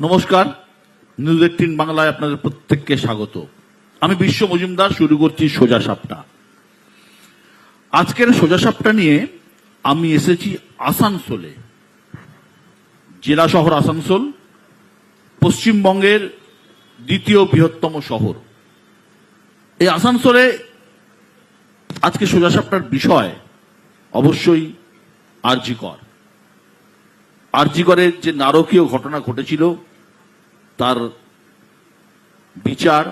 নমস্কার, নিউজ 18 বাংলায় আপনাদের প্রত্যেককে স্বাগত। আমি বিশ্ব মজুমদার, শুরু করছি সোজা সাপটা। আজকের সোজা সাপটা নিয়ে আমি এসেছি আসানসোলে। জেলা শহর আসানসোল পশ্চিমবঙ্গের দ্বিতীয় বৃহত্তম শহর। এই আসানসোলে আজকে সোজা সাপটার বিষয় অবশ্যই আরজি কর। আরজি করের যে নারকীয় ঘটনা ঘটেছিল তার বিচার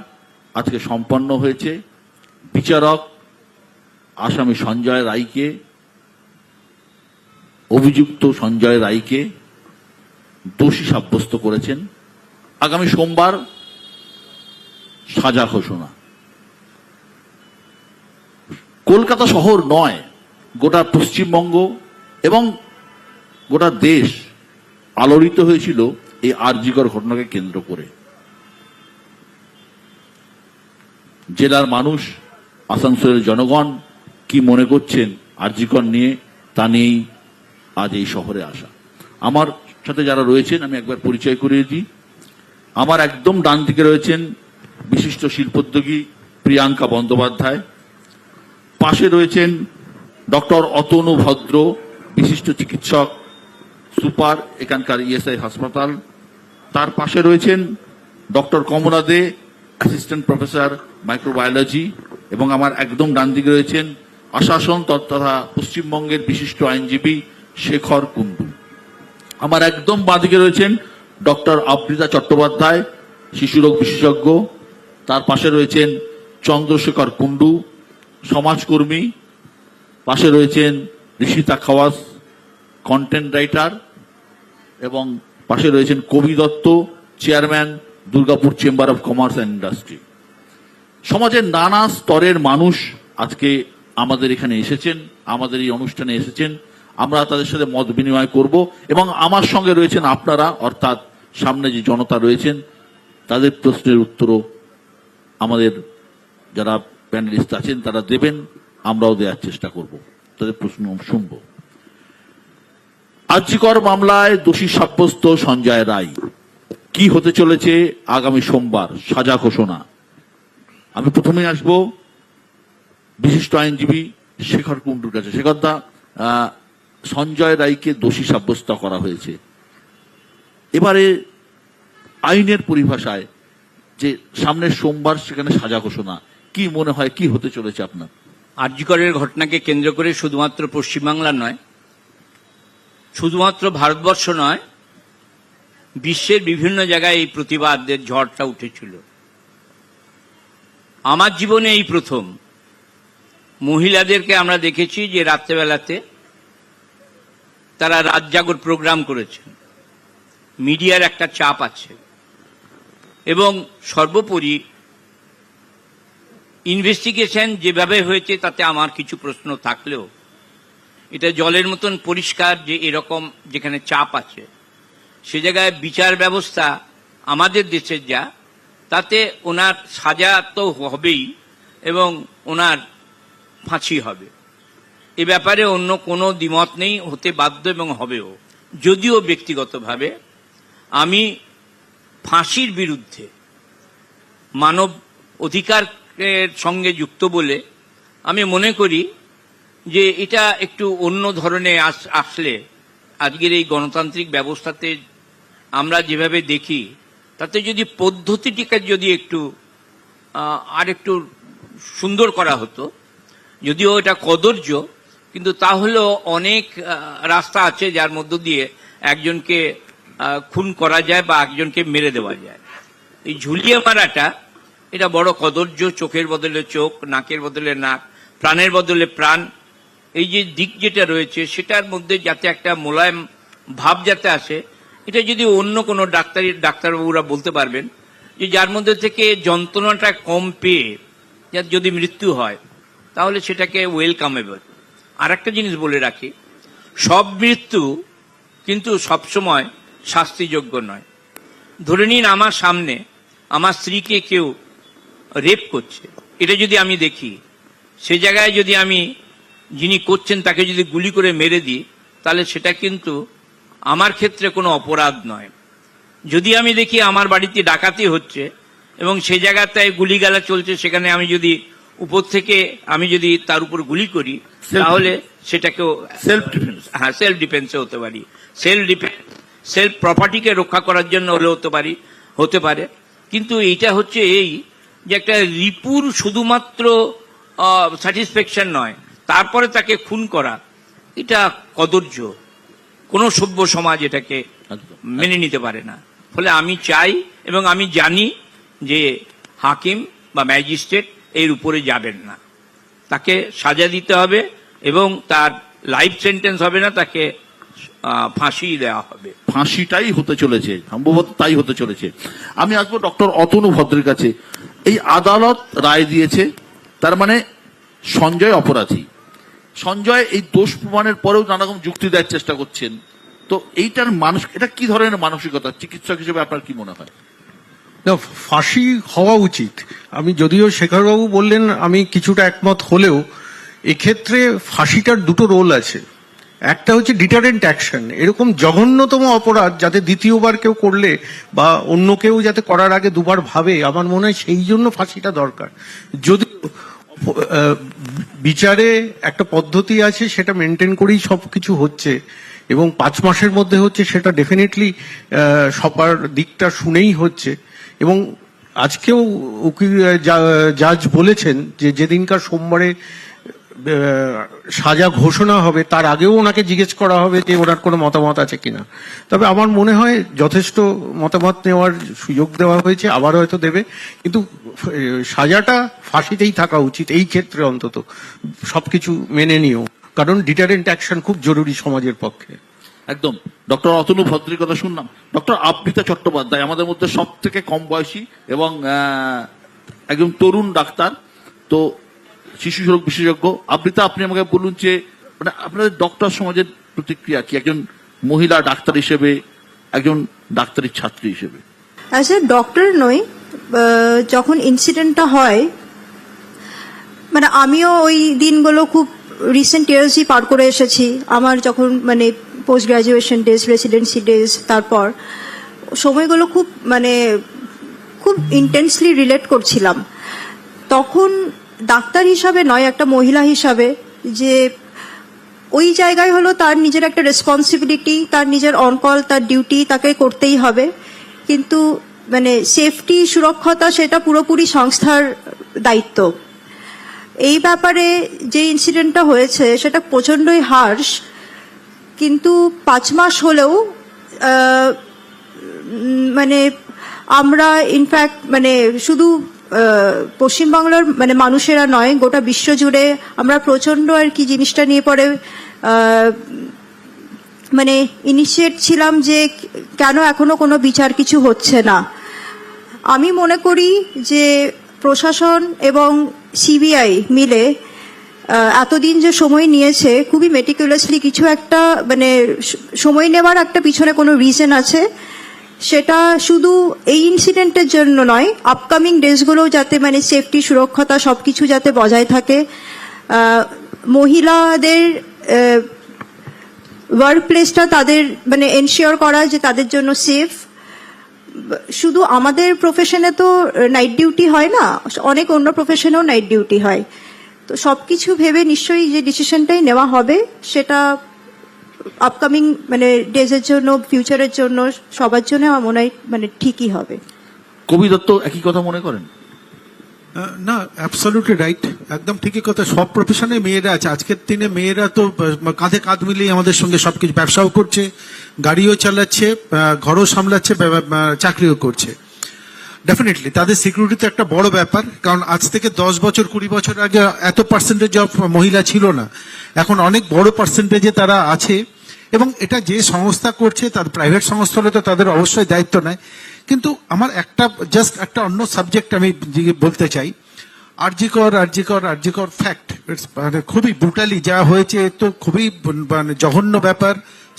আজকে সম্পন্ন হয়েছে। বিচারক আসামি সঞ্জয় রায়কে, অভিযুক্ত সঞ্জয় রায়কে দোষী সাব্যস্ত করেছেন। আগামী সোমবার সাজা ঘোষণা। কলকাতা শহর নয়, গোটা পশ্চিমবঙ্গ এবং গোটা দেশ আলোড়িত হয়েছিল এই আরজিকর ঘটনাকে কেন্দ্র করে। জেলার মানুষ, আসানসোলের জনগণ কি মনে করছেন আরজিকর নিয়ে, তা নিয়েই আজ এই শহরে আসা। আমার সাথে যারা রয়েছেন আমি একবার পরিচয় করিয়ে দিই। আমার একদম ডান দিকে রয়েছেন বিশিষ্ট শিল্পোদ্যোগী প্রিয়াঙ্কা বন্দ্যোপাধ্যায়। পাশে রয়েছেন ডক্টর অতনু ভদ্র, বিশিষ্ট চিকিৎসক, সুপার এখানকার ইএসআই হাসপাতাল। তার পাশে রয়েছেন ডক্টর কমলা দে, অ্যাসিস্ট্যান্ট প্রফেসর মাইক্রোবায়োলজি। এবং আমার একদম ডান দিকে রয়েছেন আশাসন তথা পশ্চিমবঙ্গের বিশিষ্ট আইনজীবী শেখর কুন্ডু। আমার একদম বাঁদিকে রয়েছেন ডক্টর আবৃতা চট্টোপাধ্যায়, শিশুরোগ বিশেষজ্ঞ। তার পাশে রয়েছেন চন্দ্রশেখর কুন্ডু, সমাজকর্মী। পাশে রয়েছেন ঋষিতা খাওয়াস, কন্টেন্ট রাইটার। এবং পাশে রয়েছেন কবি Dutta, chairman, Durgapur chamber of commerce and industry. সমাজের নানা স্তরের মানুষ আজকে আমাদের এখানে এসেছেন, আমাদের এই অনুষ্ঠানে এসেছেন। আমরা তাদের সাথে মত বিনিময় করব এবং আমার সঙ্গে রয়েছেন আপনারা, অর্থাৎ সামনে যে জনতা রয়েছেন, তাদের প্রশ্নের উত্তরও আমাদের যারা প্যানেলিস্ট আছেন তারা দেবেন, আমরাও দেওয়ার চেষ্টা করব, তাদের প্রশ্ন শুনব। আরজিকর মামলায় দোষী সাব্যস্ত সঞ্জয় রায়, কি হতে চলেছে আগামী সোমবার সাজা ঘোষণা। আমি প্রথমে আসব বিশিষ্ট আইনজীবী শেখর কুন্ডুর কাছে। শেখর দা, সঞ্জয় রায়কে দোষী সাব্যস্ত করা হয়েছে। এবারে আইনের পরিভাষায় যে সামনের সোমবার সেখানে সাজা ঘোষণা, কি মনে হয় কি হতে চলেছে আপনার? আরজিকরের ঘটনাকে কেন্দ্র করে শুধুমাত্র পশ্চিমবাংলা নয়, শুধুমাত্র ভারতবর্ষ নয়, বিশ্বের বিভিন্ন জায়গায় এই প্রতিবাদের ঝড়টা উঠেছিল। আমার জীবনে এই প্রথম মহিলাদেরকে আমরা দেখেছি যে রাত্রেবেলাতে তারা রাত জাগর প্রোগ্রাম করেছেন। মিডিয়ার একটা চাপ আছে এবং সর্বোপরি ইনভেস্টিগেশন যেভাবে হয়েছে তাতে আমার কিছু প্রশ্ন থাকলেও এটা জলের মতন পরিষ্কার যে এরকম যেখানে চাপ আছে সে জায়গায় বিচার ব্যবস্থা আমাদের দেশের যা, তাতে ওনার সাজা তো হবেই এবং ওনার ফাঁসি হবে। এ ব্যাপারে অন্য কোনো দ্বিমত নেই, হতে বাধ্য এবং হবেও। যদিও ব্যক্তিগতভাবে আমি ফাঁসির বিরুদ্ধে, মানব অধিকারের সঙ্গে যুক্ত বলে আমি মনে করি যে এটা একটু অন্য ধরনের আসলে আজকের এই গণতান্ত্রিক ব্যবস্থাতে আমরা যেভাবে দেখি তাতে যদি পদ্ধতিটিকে যদি একটু আর একটু সুন্দর করা হতো, যদিও এটা কদর্য, কিন্তু তাহলেও অনেক রাস্তা আছে যার মধ্য দিয়ে একজনকে খুন করা যায় বা একজনকে মেরে দেওয়া যায়। এই ঝুলিয়ে মারাটা এটা বড় কদর্য। চোখের বদলে চোখ, নাকের বদলে নাক, প্রাণের বদলে প্রাণ, এই যে দিক যেটা রয়েছে সেটার মধ্যে যাতে একটা মোলায়েম ভাব যাতে আসে, এটা যদি অন্য কোনো ডাক্তারবাবুরা বলতে পারবেন যে যার মধ্যে থেকে যন্ত্রণাটা কম পেয়ে যার যদি মৃত্যু হয় তাহলে সেটাকে ওয়েলকামেবল। আর একটা জিনিস বলে রাখি, সব মৃত্যু কিন্তু সবসময় শাস্তিযোগ্য নয়। ধরে নিন আমার সামনে আমার স্ত্রীকে কেউ রেপ করছে, এটা যদি আমি দেখি, সে জায়গায় যদি আমি যিনি করছেন তাকে যদি গুলি করে মেরে দিই, তাহলে সেটা কিন্তু আমার ক্ষেত্রে কোনো অপরাধ নয়। যদি আমি দেখি আমার বাড়িতে ডাকাতি হচ্ছে এবং সেই জায়গাটায় গুলিগালা চলছে, সেখানে আমি যদি উপর থেকে আমি যদি তার উপর গুলি করি, তাহলে সেটাকেও সেলফ ডিফেন্স। হ্যাঁ, সেলফ ডিফেন্সে হতে পারি, সেলফ প্রপার্টিকে রক্ষা করার জন্য হলে হতে পারে। কিন্তু এইটা হচ্ছে এই যে একটা রিপুর শুধুমাত্র স্যাটিসফ্যাকশন নয়, তারপরে তাকে খুন করা, এটা কদর্য। কোনো সভ্য সমাজ এটাকে মেনে নিতে পারে না। ফলে আমি চাই এবং আমি জানি যে হাকিম বা ম্যাজিস্ট্রেট এর উপরে যাবেন না, তাকে সাজা দিতে হবে এবং তার লাইফ সেন্টেন্স হবে না, তাকে ফাঁসি দেওয়া হবে। ফাঁসিটাই হতে চলেছে, সম্ভবত তাই হতে চলেছে। আমি আসবো ডক্টর অতনু ভদ্রের কাছে। এই আদালত রায় দিয়েছে, তার মানে সঞ্জয় অপরাধী। সঞ্জয় এই দোষ প্রমাণের পরেও নানা রকম যুক্তি দেওয়ার চেষ্টা করছেন। তো এইটার এটা কি ধরনের মানসিকতা, চিকিৎসক হিসেবে আপনার কি মনে হয়? না, ফাঁসি হওয়া উচিত। আমি যদিও শেখরবাবু বললেন, আমি কিছুটা একমত হলেও এক্ষেত্রে ফাঁসিটার দুটো রোল আছে। একটা হচ্ছে ডিটারেন্ট অ্যাকশন, এরকম জঘন্যতম অপরাধ যাতে দ্বিতীয়বার কেউ করলে বা অন্য কেউ যাতে করার আগে দুবার ভাবে, আমার মনে হয় সেই জন্য ফাঁসিটা দরকার। যদি বিচারে একটা পদ্ধতি আছে, সেটা মেনটেন করেই সবকিছু হচ্ছে এবং 5 মাসের মধ্যে হচ্ছে, সেটা ডেফিনেটলি সবার দিকটা শুনেই হচ্ছে। এবং আজকেও উকিল জাজ বলেছেন যে যেদিনকার সোমবারে সাজা ঘোষণা হবে তার আগেও ওনাকে জিজ্ঞেস করা হবে যে ওনার কোনো মতামত আছে কিনা। তবে আমার মনে হয় যথেষ্ট মতামত নেওয়ার সুযোগ দেওয়া হয়েছে, আবার হয়তো দেবে, কিন্তু সাজাটা ফাঁসিতেই থাকা উচিত এই ক্ষেত্রে, অন্তত সবকিছু মেনে নিও, কারণ ডিটারেন্ট অ্যাকশন খুব জরুরি সমাজের পক্ষে। একদম। ডক্টর অতনু ভদ্রের কথা শুনলাম। ডক্টর আবৃতা চট্টোপাধ্যায় আমাদের মধ্যে সব থেকে কম বয়সী এবং একজন তরুণ ডাক্তার, তো শিশু রোগ বিশেষজ্ঞ। আবৃতা, আপনি আমাকে বলুন যে মানে আপনাদের ডক্টর সমাজের প্রতিক্রিয়া কি, একজন মহিলা ডাক্তার হিসেবে, একজন ডাক্তারের ছাত্রী হিসেবে? অ্যাজ এ ডক্টর নই, যখন ইনসিডেন্টটা হয়, মানে আমিও ওই দিনগুলো খুব রিসেন্ট ইয়ার্সই পার করে এসেছি। আমার যখন মানে post graduation days, residency days, তারপর সময়গুলো খুব ইন্টেন্সলি রিলেট করছিলাম। তখন ডাক্তার হিসাবে নয়, একটা মহিলা হিসাবে, যে ওই জায়গায় হলো তার নিজের একটা রেসপন্সিবিলিটি, তার নিজের অনকল, তার ডিউটি তাকে করতেই হবে, কিন্তু মানে সেফটি, সুরক্ষতা সেটা পুরোপুরি সংস্থার দায়িত্ব। এই ব্যাপারে যে ইনসিডেন্টটা হয়েছে সেটা প্রচণ্ডই হার্শ, কিন্তু 5 মাস হলেও মানে আমরা ইনফ্যাক্ট মানে শুধু পশ্চিমবাংলার মানে মানুষেরা নয়, গোটা বিশ্ব জুড়ে আমরা প্রচণ্ড আর কি জিনিসটা নিয়ে পরে মানে ইনিশিয়েট ছিলাম যে কেন এখনো কোনো বিচার কিছু হচ্ছে না। আমি মনে করি যে প্রশাসন এবং সিবিআই মিলে এতদিন যে সময় নিয়েছে, খুবই মেটিকুলাসলি কিছু একটা মানে সময় নেওয়ার একটা পিছনে কোনো রিজন আছে। সেটা শুধু এই ইনসিডেন্টের জন্য নয়, আপকামিং ডেজগুলোও যাতে মানে সেফটি, সুরক্ষতা সবকিছু যাতে বজায় থাকে। মহিলাদের ওয়ার্ক প্লেসটা তাদের মানে এনশিওর করা যে তাদের জন্য সেফ। শুধু আমাদের প্রফেশনে তো নাইট ডিউটি হয় না, অনেক অন্য প্রফেশনেও নাইট ডিউটি হয়। তো সবকিছু ভেবে নিশ্চয়ই যে ডিসিশনটাই নেওয়া হবে, সেটা আপকামিং মানে ডেজের জন্য, ফিউচারের জন্য, সবার জন্য আমার মনে হয় মানে ঠিকই হবে। কবি দত্ত একই কথা মনে করেন? না, অ্যাবসলিউটলি রাইট, একদম ঠিকই কথা। সব প্রফেশনে মেয়েরা আছে। আজকের দিনে মেয়েরা তো কাঁধে কাঁধ মিলিয়ে আমাদের সঙ্গে সবকিছু, ব্যবসাও করছে, গাড়িও চালাচ্ছে, ঘরও সামলাচ্ছে, চাকরিও করছে। ডেফিনেটলি তাদের সিকিউরিটি তো একটা বড় ব্যাপার, কারণ আজ থেকে 10 বছর 20 বছর আগে এত পার্সেন্টেজ অফ মহিলা ছিল না, এখন অনেক বড় পার্সেন্টেজে তারা আছে। এবং এটা যে সংস্থা করছে, তার প্রাইভেট সংস্থা হলে তো তাদের অবশ্যই দায়িত্ব নেয়। কিন্তু আমার জাস্ট একটা অন্য সাবজেক্ট আমি বলতে চাই। আরজিকর ফ্যাক্ট, মানে খুবই ব্রুটালি যা হয়েছে, তো খুবই মানে জঘন্য ব্যাপার।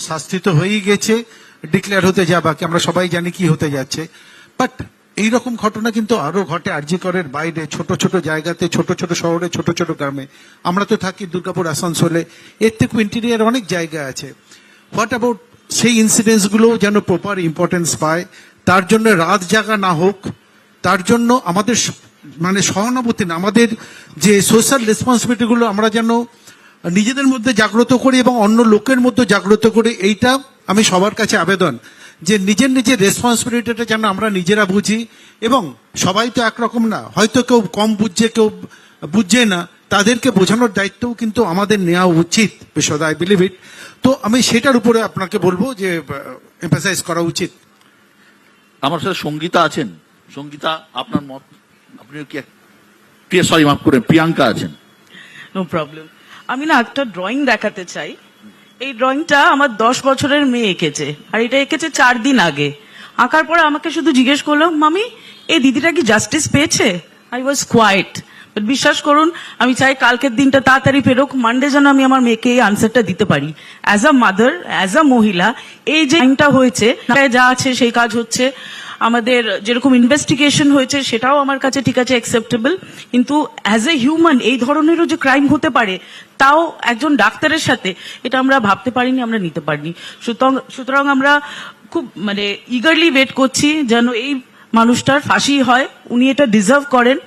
শাস্তি তো হয়েই গেছে, ডিক্লেয়ার হতে যা বাকি, আমরা সবাই জানি কি হতে যাচ্ছে। বাট এইরকম ঘটনা কিন্তু আরো ঘটে আরজিকরের বাইরে, ছোট ছোট জায়গাতে, ছোট ছোট শহরে, ছোট ছোট গ্রামে। আমরা তো থাকি দুর্গাপুর, আসানসোলে, এর থেকে ইন্টেরিয়ার অনেক জায়গা আছে। হোয়াট অ্যাবাউট সেই ইনসিডেন্টস গুলো যেন প্রপার ইম্পর্টেন্স পায়, তার জন্য রাত জাগা না হোক, তার জন্য আমাদের মানে সহানুভূতি না, আমাদের যে সোশ্যাল রেসপন্সিবিলিটিগুলো আমরা যেন নিজেদের মধ্যে জাগ্রত করি এবং অন্য লোকের মধ্যে জাগ্রত করি। এইটা আমি সবার কাছে আবেদন যে নিজের নিজের রেসপন্সিবিলিটিটা যেন আমরা নিজেরা বুঝি, এবং সবাই তো একরকম না, হয়তো কেউ কম বুঝছে, কেউ বুঝছে না, তাদেরকে বোঝানোর দায়িত্বও কিন্তু আমাদের নেওয়া উচিত বিশদ, আই বিলিভ ইট। তো আমি সেটার উপরে আপনাকে বলবো যে এমফাসাইজ করা উচিত। আমার সাথে সঙ্গীতা আছেন। সঙ্গীতা, আপনার মত? আপনি কি, সরি মাফ করেন, প্রিয়াঙ্কা আছেন। No problem. আমি না একটা ড্রয়িং দেখাতে চাই। এই ড্রয়িংটা আমার 10 বছরের মেয়ে এঁকেছে, আর এটা এঁকেছে 4 দিন আগে। আঁকার পরে আমাকে শুধু জিজ্ঞেস করলো, মামি এই দিদিটা কি জাস্টিস পেয়েছে? I was quite. বাট বিশ্বাস করুন, আমি চাই কালকের দিনটা তাড়াতাড়ি ফেরোক, মানডে যেন আমি আমার মেয়েকে এই আনসারটা দিতে পারি। As a mother, as a মহিলা, এই যে টাইমটা হয়েছে, যা আছে সেই কাজ হচ্ছে, আমাদের যেরকম ইনভেস্টিগেশন হয়েছে সেটাও আমার কাছে ঠিক আছে, অ্যাকসেপ্টেবল। কিন্তু অ্যাজ এ হিউম্যান এই ধরনেরও যে ক্রাইম হতে পারে, তাও একজন ডাক্তারের সাথে, এটা আমরা ভাবতে পারিনি, আমরা নিতে পারিনি। সুতরাং আমরা খুব মানে ইগারলি ওয়েট করছি যেন এই মানুষটার ফাঁসি হয়। উনি এটা ডিজার্ভ করেন।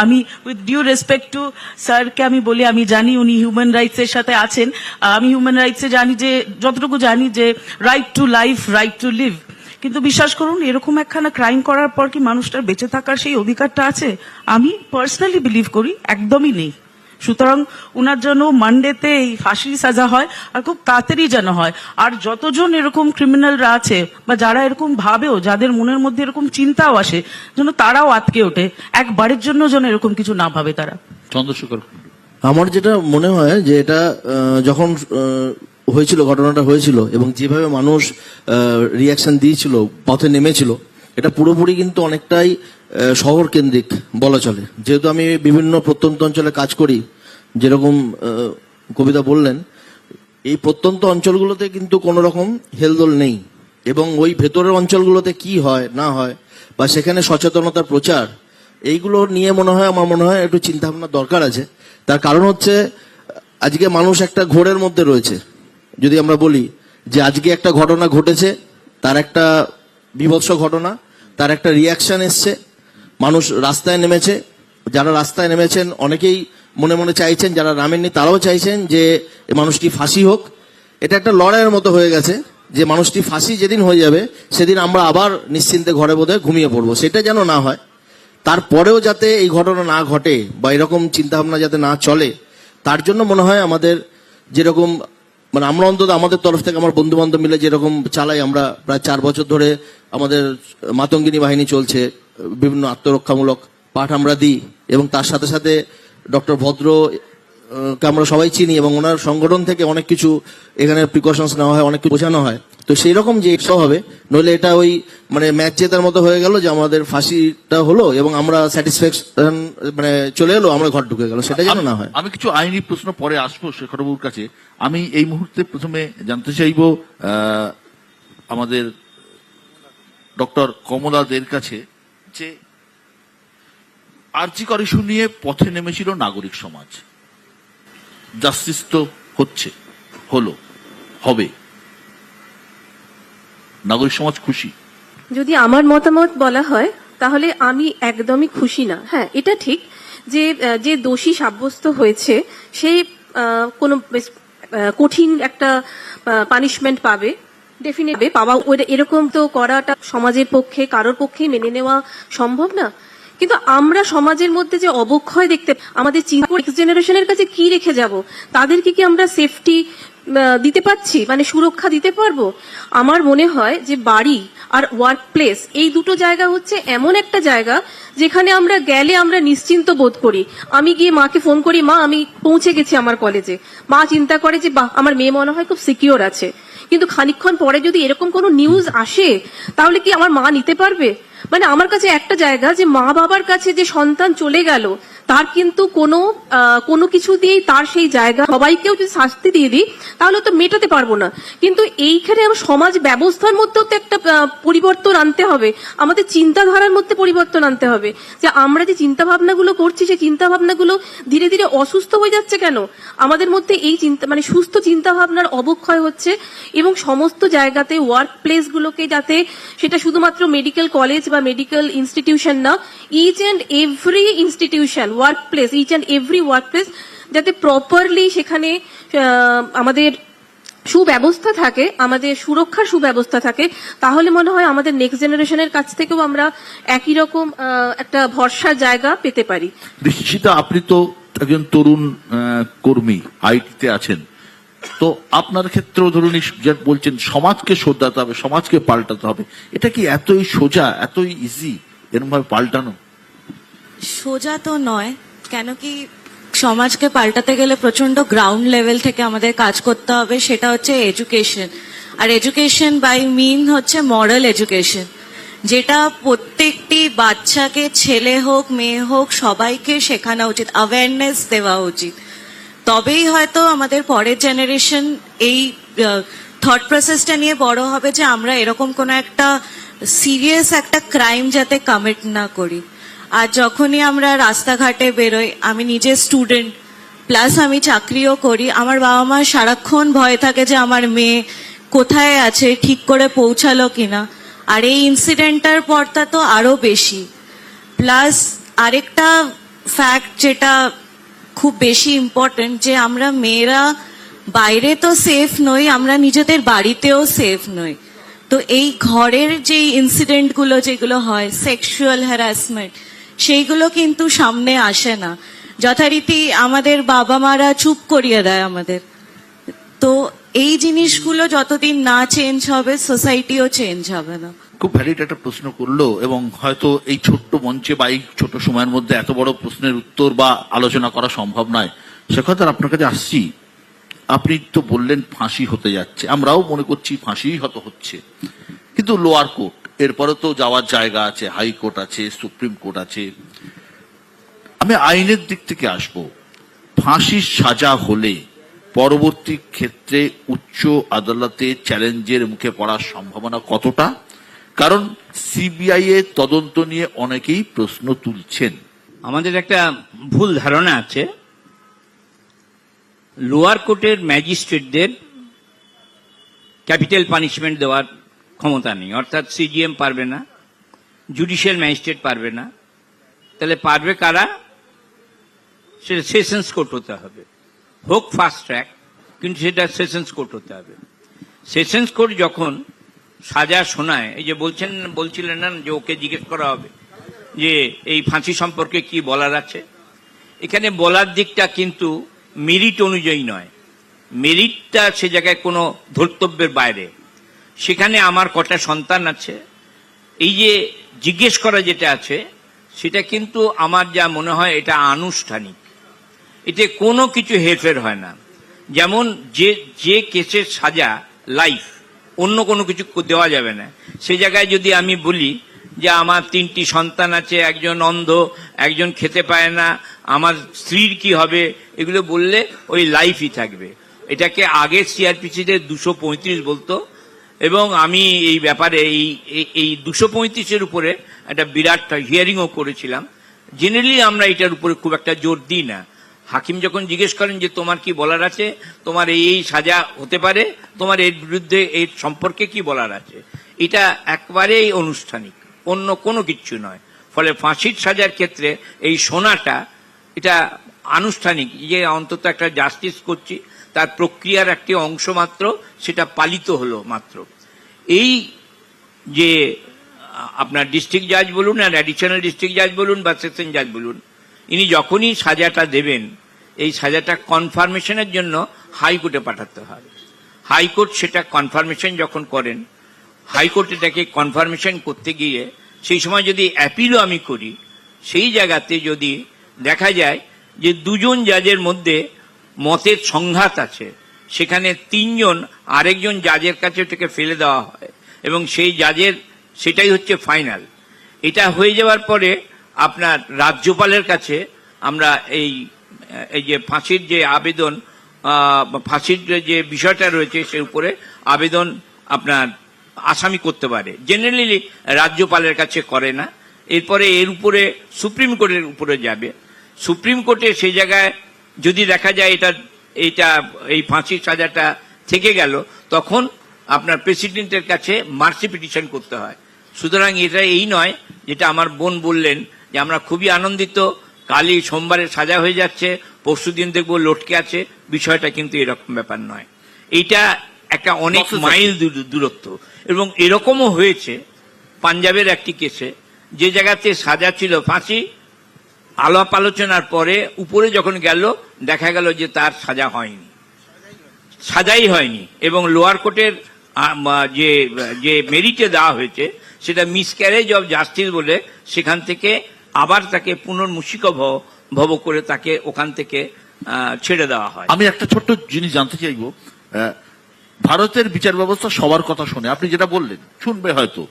আমি উইথ ডিউ রেসপেক্ট টু স্যারকে আমি বলি, আমি জানি উনি হিউম্যান রাইটস এর সাথে আছেন। আমি হিউম্যান রাইটসে জানি যে, যতটুকু জানি যে right to life, right to live. কিন্তু বিশ্বাস করুন, এরকম একখানা ক্রাইম করার পর কি মানুষটার বেঁচে থাকার সেই অধিকারটা আছে? আমি পার্সোনালি বিলিভ করি একদমই নেই। সুতরাং উনার জন্য মানডেতে এই ফাঁসির সাজা হয়, আর খুব তাড়াতাড়ি যেন হয়। আর যতজন এরকম ক্রিমিনালরা আছে বা যারা এরকম ভাবেও, যাদের মনের মধ্যে এরকম চিন্তাও আসে, যেন তারাও আটকে ওঠে, একবারের জন্য যেন এরকম কিছু না ভাবে তারা। চন্দ্রশেখর, আমার যেটা মনে হয় যে এটা যখন হয়েছিল, ঘটনাটা হয়েছিল, এবং যেভাবে মানুষ রিয়াকশন দিয়েছিল, পথে নেমেছিল, এটা পুরোপুরি কিন্তু অনেকটাই শহর কেন্দ্রিক বলা চলে। যেহেতু আমি বিভিন্ন প্রত্যন্ত অঞ্চলে কাজ করি, যেরকম কবিতা বললেন, এই প্রত্যন্ত অঞ্চলগুলোতে কিন্তু কোনো রকম হেলদোল নেই, এবং ওই ভেতরের অঞ্চলগুলোতে কি হয় না হয় বা সেখানে সচেতনতার প্রচার, এইগুলো নিয়ে আমার মনে হয় একটু চিন্তা ভাবনার দরকার আছে। তার কারণ হচ্ছে আজকে মানুষ একটা ঘোরের মধ্যে রয়েছে। যদি আমরা বলি যে আজকে একটা ঘটনা ঘটেছে, তার একটা বিভৎস ঘটনা, তার একটা রিয়াকশন এসছে, মানুষ রাস্তায় নেমেছে। যারা রাস্তায় নেমেছেন অনেকেই মনে মনে চাইছেন, যারা নামেননি তারাও চাইছেন যে এই মানুষটি ফাঁসি হোক। এটা একটা লড়াইয়ের মতো হয়ে গেছে যে মানুষটি ফাঁসি যেদিন হয়ে যাবে সেদিন আমরা আবার নিশ্চিন্তে ঘরে বোধহয় ঘুমিয়ে পড়বো। সেটা যেন না হয়, তারপরেও যাতে এই ঘটনা না ঘটে বা এরকম চিন্তাভাবনা যাতে না চলে, তার জন্য মনে হয় আমাদের যেরকম, মানে আমরা অন্তত আমাদের তরফ থেকে, আমার বন্ধু বান্ধব মিলে যেরকম চালাই, আমরা প্রায় 4 বছর ধরে আমাদের মাতঙ্গিনী বাহিনী চলছে, বিভিন্ন আত্মরক্ষামূলক পাঠ আমরা দিই, এবং তার সাথে সাথে ডক্টর ভদ্র কে আমরা সবাই চিনি, এবং ওনার সংগঠন থেকে অনেক কিছু এখানে প্রিকশনস নেওয়া হয়, অনেক কিছু বোঝানো হয়। তো সেই রকম যে এক্সট্রা হবে, নইলে এটা ওই মানে ম্যাচ জেতার মতো হয়ে গেল যে আমাদের ফাঁসিটা হলো এবং আমরা স্যাটিসফ্যাকশন মানে চলে এলো, আমরা ঘর ঢুকে গেল, সেটা যেন না হয়। আমি কিছু আইনি প্রশ্ন পরে আসবো শেখরবাবুর কাছে। আমি এই মুহূর্তে প্রথমে জানতে চাইবো আমাদের ডক্টর কমলা দের কাছে, যে আরজি কর ইস্যু নিয়ে পথে নেমেছিল নাগরিক সমাজ, জাস্টিস তো হচ্ছে, হলো, হবে, নাগরিক সমাজ খুশি? যদি আমার মতামত বলা হয় তাহলে আমি একদমই খুশি না। হ্যাঁ, এটা ঠিক যে যে দোষী সাব্যস্ত হয়েছে সে কোনো কঠিন একটা পানিশমেন্ট পাবে, ডেফিনেটলি পাওয়া। এরকম তো করাটা সমাজের পক্ষে কারোর পক্ষে মেনে নেওয়া সম্ভব না। কিন্তু আমরা সমাজের মধ্যে যে অবক্ষয় দেখতে, আমাদের চিন্তা নেক্সট জেনারেশনের কাছে কি রেখে যাব, তাদেরকে কি আমরা সেফটি দিতে পারছি, মানে সুরক্ষা দিতে পারবো? আমার মনে হয় যে বাড়ি আর ওয়ার্ক প্লেস, এই দুটো জায়গা হচ্ছে এমন একটা জায়গা যেখানে আমরা গেলে আমরা নিশ্চিন্ত বোধ করি। আমি গিয়ে মাকে ফোন করি, মা আমি পৌঁছে গেছি আমার কলেজে, মা চিন্তা করে যে বাহ আমার মেয়ে মনে হয় খুব সিকিউর আছে। কিন্তু খানিকক্ষণ পরে যদি এরকম কোনো নিউজ আসে, তাহলে কি আমার মা নিতে পারবে? মানে আমার কাছে একটা জায়গা যে মা বাবার কাছে যে সন্তান চলে গেল তার কিন্তু কোনো কিছু দিয়েই তার সেই জায়গা সবাইকেও যদি শাস্তি দিয়ে দিই তাহলে তো মেটাতে পারবো না। কিন্তু এইখানে আমার সমাজ ব্যবস্থার মধ্যেও তো একটা পরিবর্তন আনতে হবে, আমাদের চিন্তাধারার মধ্যে পরিবর্তন আনতে হবে। যে আমরা যে চিন্তা ভাবনাগুলো করছি সেই চিন্তা ভাবনাগুলো ধীরে ধীরে অসুস্থ হয়ে যাচ্ছে কেন? আমাদের মধ্যে এই চিন্তা মানে সুস্থ চিন্তা ভাবনার অবক্ষয় হচ্ছে এবং সমস্ত জায়গাতে ওয়ার্ক প্লেস গুলোকে যাতে সেটা শুধুমাত্র মেডিকেল কলেজ বা মেডিকেল ইনস্টিটিউশন না, each and every institution work place, each and every work place যাতে প্রপারলি সেখানে আমাদের সুব্যবস্থা থাকে, আমাদের সুরক্ষার সুব্যবস্থা থাকে, তাহলে মনে হয় আমাদের নেক্সট জেনারেশনের কাছ থেকেও আমরা একই রকম একটা ভরসার জায়গা পেতে পারি। নিশ্চিতা, আপনি তো একজন তরুণ কর্মী, আইটিতে আছেন, তো আপনার ক্ষেত্রেও ধরুন যে বলছেন সমাজকে শোধরাতে হবে, সমাজকে পাল্টাতে হবে, এটা কি এতই সোজা, এতই ইজি এরকম ভাবে পাল্টানো? সোজা তো নয়, কেন কি সমাজকে পাল্টাতে গেলে প্রচন্ড গ্রাউন্ড লেভেল থেকে আমাদের কাজ করতে হবে, সেটা হচ্ছে এডুকেশন। আর এডুকেশন বাই মিন হচ্ছে মরাল এডুকেশন, যেটা প্রত্যেকটি বাচ্চাকে, ছেলে হোক মেয়ে হোক, সবাইকে শেখানো উচিত, অ্যাওয়ারনেস দেওয়া উচিত। তবেই হয়তো আমাদের পরের জেনারেশন এই থট প্রসেসটা নিয়ে বড় হবে যে আমরা এরকম কোনো একটা সিরিয়াস একটা ক্রাইম যাতে কমিট না করি। আর যখনই আমরা রাস্তাঘাটে বেরোই, আমি নিজে স্টুডেন্ট প্লাস আমি চাকরিও করি, আমার বাবা মা সারাক্ষণ ভয় থাকে যে আমার মেয়ে কোথায় আছে, ঠিক করে পৌঁছালো কিনা। আর এই ইনসিডেন্টটার পরটা তো আরো বেশি। প্লাস আরেকটা ফ্যাক্ট যেটা খুব বেশি ইম্পর্টেন্ট, যে আমরা মেয়েরা বাইরে তো সেফ নই, আমরা নিজেদের বাড়িতেও সেফ নই। তো এই ঘরের যে ইনসিডেন্টগুলো যেগুলো হয়, সেক্সুয়াল হ্যারাসমেন্ট, সেইগুলো কিন্তু সামনে আসে না, যথারীতি আমাদের বাবা মারা চুপ করিয়ে দেয় আমাদের। তো এই জিনিসগুলো যতদিন না চেঞ্জ হবে, সোসাইটিও চেঞ্জ হবে না। খুব ভ্যালিড একটা প্রশ্ন করলো, এবং হয়তো এই ছোট্ট মঞ্চে বা এই ছোট সময়ের মধ্যে এত বড় প্রশ্নের উত্তর বা আলোচনা করা সম্ভব নয়। সে কথা আপনার কাছে আসছি, আপনি তো বললেন ফাঁসি হতে যাচ্ছে, আমরাও মনে করছি ফাঁসি হয়তো হচ্ছে, কিন্তু লোয়ার কোর্ট, এরপরে তো যাওয়ার জায়গা আছে, হাইকোর্ট আছে, সুপ্রিম কোর্ট আছে। আমি আইনের দিক থেকে আসব, ফাঁসির সাজা হলে পরবর্তী ক্ষেত্রে উচ্চ আদালতে চ্যালেঞ্জের মুখে পড়ার সম্ভাবনা কতটা? কারণ সিবিআই এর তদন্ত নিয়ে অনেকেই প্রশ্ন তুলছেন। আমাদের একটা ভুল ধারণা আছে, লোয়ার কোর্টের ম্যাজিস্ট্রেটদের ক্যাপিটাল পানিশমেন্ট দেওয়ার ক্ষমতা নেই, অর্থাৎ সিজিএম পারবে না, জুডিশিয়াল ম্যাজিস্ট্রেট পারবে না। তাহলে পারবে কারা? সেটা সেশনস কোর্ট হতে হবে, হোক ফাস্ট ট্র্যাক, কিন্তু সেটা সেশনস কোর্ট হতে হবে। সেশনস কোর্ট যখন সাজা শোনায়, এই যে বলছিলেন না যে ওকে জিজ্ঞেস করা হবে যে এই ফাঁসি সম্পর্কে কি বলার আছে, এখানে বলার দিকটা কিন্তু মেরিট অনুযায়ী নয়, মেরিটটা সে জায়গায় কোনো ধর্তব্যের বাইরে। সেখানে আমার কটা সন্তান আছে, এই যে জিজ্ঞেস করা যেটা আছে সেটা কিন্তু আমার যা মনে হয় এটা আনুষ্ঠানিক, এতে কোনো কিছু হেরফের হয় না। যেমন যে কেসের সাজা লাইফ, অন্য কোনো কিছু দেওয়া যাবে না। সে জায়গায় যদি আমি বলি যে আমার 3টি সন্তান আছে, একজন অন্ধ, একজন খেতে পায় না, আমার স্ত্রীর কি হবে, এগুলো বললে ওই লাইফই থাকবে। এটাকে আগে সিআরপিসিতে 235 বলতো, এবং আমি এই ব্যাপারে এই 235-এর উপরে একটা বিরাট হিয়ারিংও করেছিলাম। জেনারেলি আমরা এটার উপরে খুব একটা জোর দিই না। হাকিম যখন জিজ্ঞেস করেন যে তোমার কি বলার আছে, তোমার এই সাজা হতে পারে, তোমার এর বিরুদ্ধে এর সম্পর্কে কি বলার আছে, এটা একবারেই আনুষ্ঠানিক, অন্য কোনো কিচ্ছু নয়। ফলে ফাঁসির সাজার ক্ষেত্রে এই শোনাটা এটা আনুষ্ঠানিক, যে অন্তত একটা জাস্টিস করছি, তার প্রক্রিয়ার একটি অংশ মাত্র, সেটা পালিত হলো মাত্র। এই যে আপনার ডিস্ট্রিক্ট জাজ বলুন, আর অ্যাডিশনাল ডিস্ট্রিক্ট জাজ বলুন বা সেশন জাজ বলুন, ইনি যখনই সাজাটা দেবেন, এই সাজাটা কনফার্মেশনের জন্য হাইকোর্টে পাঠাতে হবে। হাইকোর্ট সেটা কনফার্মেশন যখন করেন, হাইকোর্ট এটাকে কনফার্মেশন করতে গিয়ে সেই সময় যদি অ্যাপিলও আমি করি, সেই জায়গাতে যদি দেখা যায় যে 2জন জাজের মধ্যে মতের সংঘাত আছে, সেখানে 3জন আরেকজন জাজের কাছে ওটাকে ফেলে দেওয়া হয়, এবং সেই জাজের সেটাই হচ্ছে ফাইনাল। এটা হয়ে যাওয়ার পরে আপনার রাজ্যপালের কাছে আমরা এই যে ফাঁসির যে আবেদন, ফাঁসির যে বিষয়টা রয়েছে সে উপরে আবেদন আপনার আসামি করতে পারে, জেনারেলি রাজ্যপালের কাছে করে না। এরপরে এর উপরে সুপ্রিম কোর্টের উপরে যাবে। সুপ্রিম কোর্টে সেই জায়গায় যদি দেখা যায় এই ফাঁসির সাজাটা থেকে গেল, তখন আপনার প্রেসিডেন্টের কাছে মার্সি পিটিশন করতে হয়। সুতরাং এটা এই নয় যেটা আমার বোন বললেন যে আমরা খুবই আনন্দিত, কালই সোমবারে সাজা হয়ে যাচ্ছে, পরশুদিন দেখবো লটকে আছে, বিষয়টা কিন্তু এরকম ব্যাপার নয়। এইটা একটা অনেক মাইল দূরত্ব। এবং এরকমও হয়েছে পাঞ্জাবের একটি কেসে, যে জায়গাতে সাজা ছিল ফাঁসি, আলাপ আলোচনার পরে উপরে যখন গেল দেখা গেল যে তার সাজাই হয়নি এবং লোয়ার কোর্টের যে মেরিটে দেওয়া হয়েছে সেটা মিসক্যারেজ অফ জাস্টিস বলে সেখান থেকে আবার তাকে পুনর্মূষিক ভব করে তাকে ওখান থেকে ছেড়ে দেওয়া হয়। আমি একটা ছোট্ট জিনিস জানতে চাইবো, ভারতের বিচার ব্যবস্থা সবার কথা শোনে, আপনি যেটা বললেন শুনবে হয়তো।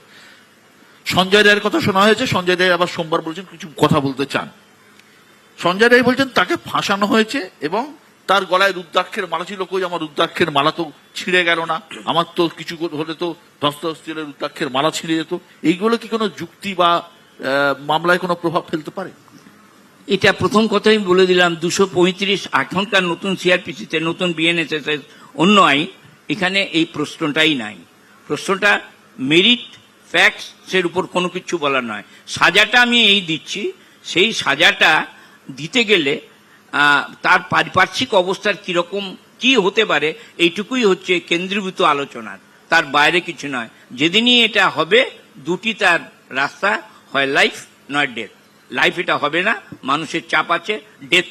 সঞ্জয় রায়ের কথা শোনা হয়েছে, সঞ্জয় রায় আবার সোমবার বলছেন কিছু কথা বলতে চান। সঞ্জয় রায় বলছেন তাকে ফাঁসানো হয়েছে এবং তার গলায় রুদ্রাক্ষের মালা ছিল, কই আমার রুদ্রাক্ষের মালা তো ছিঁড়ে গেল না, আমার তো কিছু হলে তো ধস্তাধস্তি হলে রুদ্রাক্ষের মালা ছিঁড়ে যেত। এইগুলো কি কোনো যুক্তি বা মামলায় কোনো প্রভাব ফেলতে পারে? এটা প্রথম কথাই বলে দিলাম, 235 এখনকার নতুন সিআরপিসিতে, নতুন বিএনএসএস অন্য আইন, এখানে এই প্রশ্নটাই নাই। প্রশ্নটা মেরিট ফ্যাক্টসের উপর কোনো কিছু বলা নয়। সাজাটা আমি এই দিচ্ছি, সেই সাজাটা দিতে গেলে তার পারিপার্শ্বিক অবস্থার কিরকম কি হতে পারে এইটুকুই হচ্ছে কেন্দ্রীভূত আলোচনার, তার বাইরে কিছু নয়। যেদিনই এটা হবে দুটি তার রাস্তা, হয় লাইফ নয় ডেথ। লাইফ এটা হবে না, মানুষের চাপ আছে, ডেথ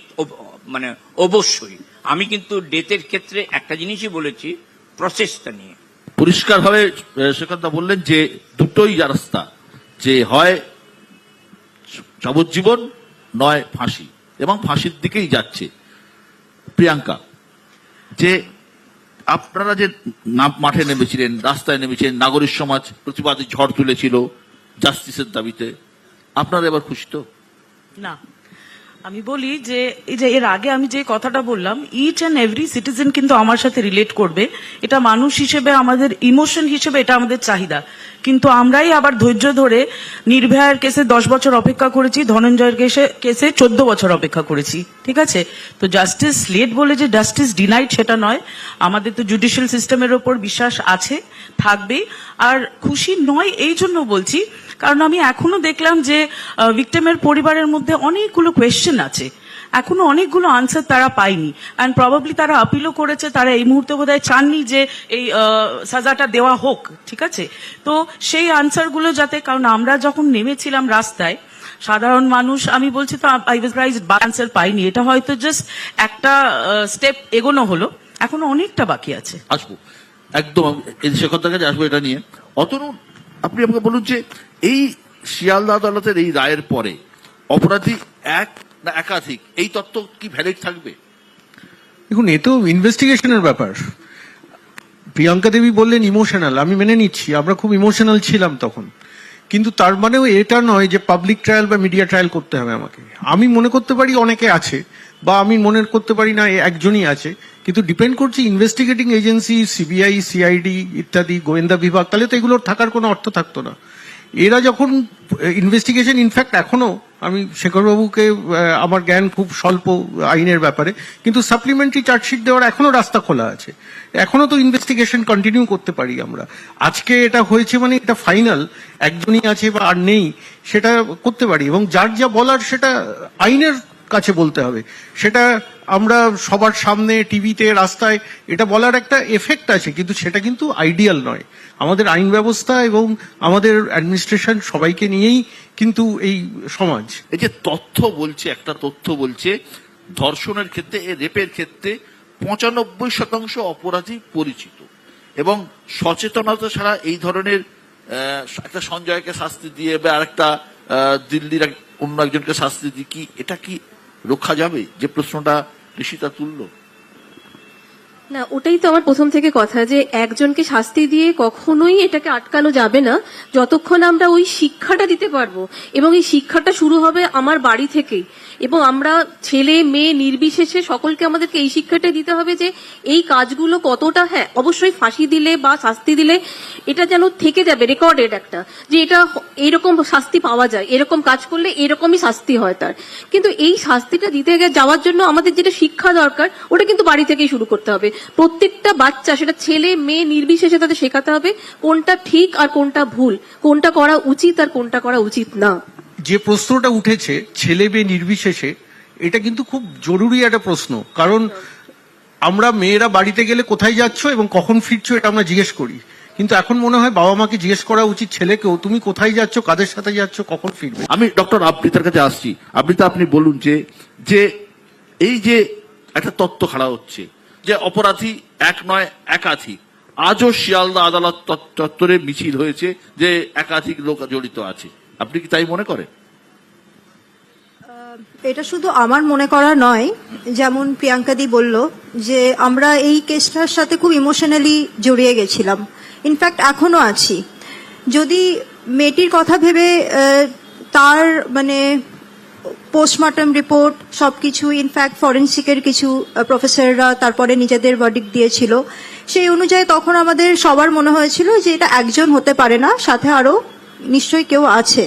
মানে অবশ্যই। আমি কিন্তু ডেথের ক্ষেত্রে একটা জিনিসই বলেছি, প্রসেসটা নিয়ে পরিষ্কারভাবে সেখানটা বললেন যে দুটোই রাস্তা, যে হয় যাবজ্জীবন নয় ফাঁসি, এবং ফাঁসির দিকেই যাচ্ছে। প্রিয়াঙ্কা, যে আপনারা যে মাঠে নেমেছিলেন, রাস্তায় নেমেছিলেন, নাগরিক সমাজ প্রতিবাদী ঝড় তুলেছিল জাস্টিসের দাবিতে, আপনারা এবার খুশি তো? না, আমি বলি যে এই যে এর আগে আমি যে কথাটা বললাম, ইচ অ্যান্ড এভরি সিটিজেন কিন্তু আমার সাথে রিলেট করবে, এটা মানুষ হিসেবে আমাদের ইমোশন হিসেবে এটা আমাদের চাহিদা। কিন্তু আমরাই আবার ধৈর্য ধরে নির্ভয়ার কেসে 10 বছর অপেক্ষা করেছি, ধনঞ্জয়ের কেসে 14 বছর অপেক্ষা করেছি, ঠিক আছে? তো জাস্টিস লেট বলে যে জাস্টিস ডিনাইড সেটা নয়। আমাদের তো জুডিশিয়াল সিস্টেমের ওপর বিশ্বাস আছে, থাকবেই। আর খুশি নয় এই জন্য বলছি কারণ আমি এখনো দেখলাম যে ভিকটিমের পরিবারের মধ্যে অনেকগুলো কোয়েশ্চেন আছে, এখনো অনেকগুলো আনসার তারা পায়নি, অ্যান্ড প্রবাবলি তারা আপিলও করেছে, তারা এই মুহূর্তে বোধহয় চাননি যে এই সাজাটা দেওয়া হোক, ঠিক আছে? তো সেই আনসারগুলো যাতে, কারণ আমরা যখন নেমেছিলাম রাস্তায় সাধারণ মানুষ, আমি বলছি তো আই ওয়াজ সারপ্রাইজড আনসার পাইনি, এটা হয়তো জাস্ট একটা স্টেপ এগোনো হলো, এখনো অনেকটা বাকি আছে। আসবো একদম শেখর কাছে আসবো এটা নিয়ে। অতনু, আপনি আমাকে বলুন যে এই শিয়ালদা আদালতের এই রায়ের পরে অপরাধী এক না একাধিক, এই তত্ত্ব কি ভ্যালিড থাকবে? দেখুন, এ তো ইনভেস্টিগেশনের ব্যাপার। প্রিয়াঙ্কা দেবী বললেন ইমোশনাল, আমি মেনে নিচ্ছি, আমরা খুব ইমোশনাল ছিলাম তখন, কিন্তু তার মানেও এটা নয় যে পাবলিক ট্রায়াল বা মিডিয়া ট্রায়াল করতে হবে আমাকে। আমি মনে করতে পারি অনেকে আছে, বা আমি মনে করতে পারি না একজনই আছে, কিন্তু ডিপেন্ড করছে ইনভেস্টিগেটিং এজেন্সি, সিবিআই, সিআইডি ইত্যাদি, গোয়েন্দা বিভাগ, তাহলে তো এগুলোর থাকার কোনো অর্থ থাকতো না। এরা যখন ইনভেস্টিগেশন, ইনফ্যাক্ট এখনো আমি শেখরবাবুকে, আমার জ্ঞান খুব স্বল্প আইনের ব্যাপারে, কিন্তু সাপ্লিমেন্টারি চার্জশিট দেওয়ার এখনো রাস্তা খোলা আছে, এখনো তো ইনভেস্টিগেশন কন্টিনিউ করতে পারি আমরা। আজকে এটা হয়েছে মানে এটা ফাইনাল, একজনই আছে বা আর নেই সেটা করতে পারি, এবং যার যা বলার সেটা আইনের কাছে বলতে হবে। সেটা আমরা সবার সামনে, টিভিতে, রাস্তায় এটা বলার একটা এফেক্ট আছে, কিন্তু সেটা কিন্তু আইডিয়াল নয়। আমাদের আইন ব্যবস্থা এবং আমাদের অ্যাডমিনিস্ট্রেশন সবাইকে নিয়েই কিন্তু এই সমাজ। এই যে তথ্য বলছে, একটা তথ্য বলছে ধর্ষণের ক্ষেত্রে, রেপের ক্ষেত্রে 95% অপরাধী পরিচিত, এবং সচেতনতা ছাড়া এই ধরনের একটা সঞ্জয়কে শাস্তি দিয়ে বা আরেকটা দিল্লির অন্য একজনকে শাস্তি দিয়ে কি এটা কি রক্ষা যাবে? যে প্রশ্নটা ঋষিতা তুলল। না, ওটাই তো আমার প্রথম থেকে কথা, যে একজনকে শাস্তি দিয়ে কখনোই এটাকে আটকানো যাবে না যতক্ষণ আমরা ওই শিক্ষাটা দিতে পারবো। এবং এই শিক্ষাটা শুরু হবে আমার বাড়ি থেকেই, এবং আমরা ছেলে মেয়ে নির্বিশেষে সকলকে আমাদেরকে এই শিক্ষাটা দিতে হবে যে এই কাজগুলো কতটা, হ্যাঁ অবশ্যই ফাঁসি দিলে বা শাস্তি দিলে এটা যেন থেকে যাবে রেকর্ডেড একটা, যে এটা এরকম শাস্তি পাওয়া যায়, এরকম কাজ করলে এরকমই শাস্তি হয় তার। কিন্তু এই শাস্তিটা দিতে যাওয়ার জন্য আমাদের যেটা শিক্ষা দরকার ওটা কিন্তু বাড়ি থেকেই শুরু করতে হবে। প্রত্যেকটা বাচ্চা, সেটা ছেলে মেয়ে নির্বিশেষে তাদের শেখাতে হবে কোনটা ঠিক আর কোনটা ভুল, কোনটা করা উচিত আর কোনটা করা উচিত না। যে প্রশ্নটা উঠেছে ছেলে মেয়ে নির্বিশেষে, এটা কিন্তু খুব জরুরি একটা প্রশ্ন। কারণ আমরা মেয়েরা বাড়িতে গেলে কোথায় যাচ্ছ এবং কখন ফিরছো এটা আমরা জিজ্ঞেস করি, কিন্তু এখন মনে হয় বাবা মাকে জিজ্ঞেস করা উচিত ছেলেকেও, তুমি কোথায় যাচ্ছ, কাদের সাথে যাচ্ছ, কখন ফিরবে। আমি ডক্টর আবৃতার কাছে আসছি। আবৃতা, আপনি বলুন যে যে এই যে একটা তত্ত্ব খাড়া হচ্ছে যে অপরাধী এক নয় একাধিক, আজও শিয়ালদা আদালত চত্বরে মিছিল হয়েছে যে একাধিক লোক জড়িত আছে, আপনি কি তাই মনে করেন? এটা শুধু আমার মনে করা নয়, যেমন প্রিয়াঙ্কাদি বলল যে আমরা এই কেসটার সাথে খুব ইমোশনালি জড়িয়ে গেছিলাম, ইনফ্যাক্ট এখনো আছি। যদি মেয়েটির কথা ভেবে তার মানে পোস্টমর্টম রিপোর্ট সবকিছু, ইনফ্যাক্ট ফরেন্সিকের কিছু প্রফেসররা তারপরে নিজেদের ভার্ডিক্ট দিয়েছিল, সেই অনুযায়ী তখন আমাদের সবার মনে হয়েছিল যে এটা একজন হতে পারে না, সাথে আরো নিশ্চয়ই কেউ আছে।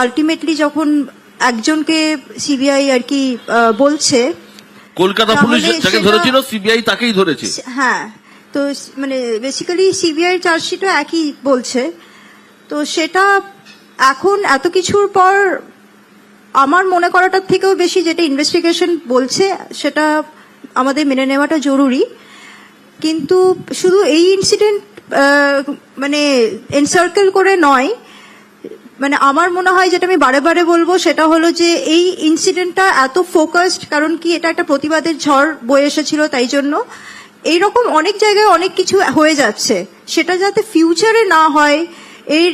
আলটিমেটলি যখন একজনকে সিবিআই আর কি বলছে, কলকাতা পুলিশ যাকে ধরেছিল সিবিআই তাকেই ধরেছে। হ্যাঁ, তো মানে বেসিক্যালি সিবিআই চার্জশিটও একই বলছে। তো সেটা এখন এত কিছুর পর আমার মনে করাটার থেকেও বেশি যেটা ইনভেস্টিগেশন বলছে সেটা আমাদের মেনে নেওয়াটা জরুরি। কিন্তু শুধু এই ইনসিডেন্ট মানে এনসার্কেল করে নয়, মানে আমার মনে হয় যেটা আমি বারে বারে বলবো সেটা হলো যে এই ইনসিডেন্টটা এত ফোকাসড, কারণ কি এটা একটা প্রতিবাদের ঝড় বয়ে এসেছিল, তাই জন্য এইরকম অনেক জায়গায় অনেক কিছু হয়ে যাচ্ছে, সেটা যাতে ফিউচারে না হয়, এর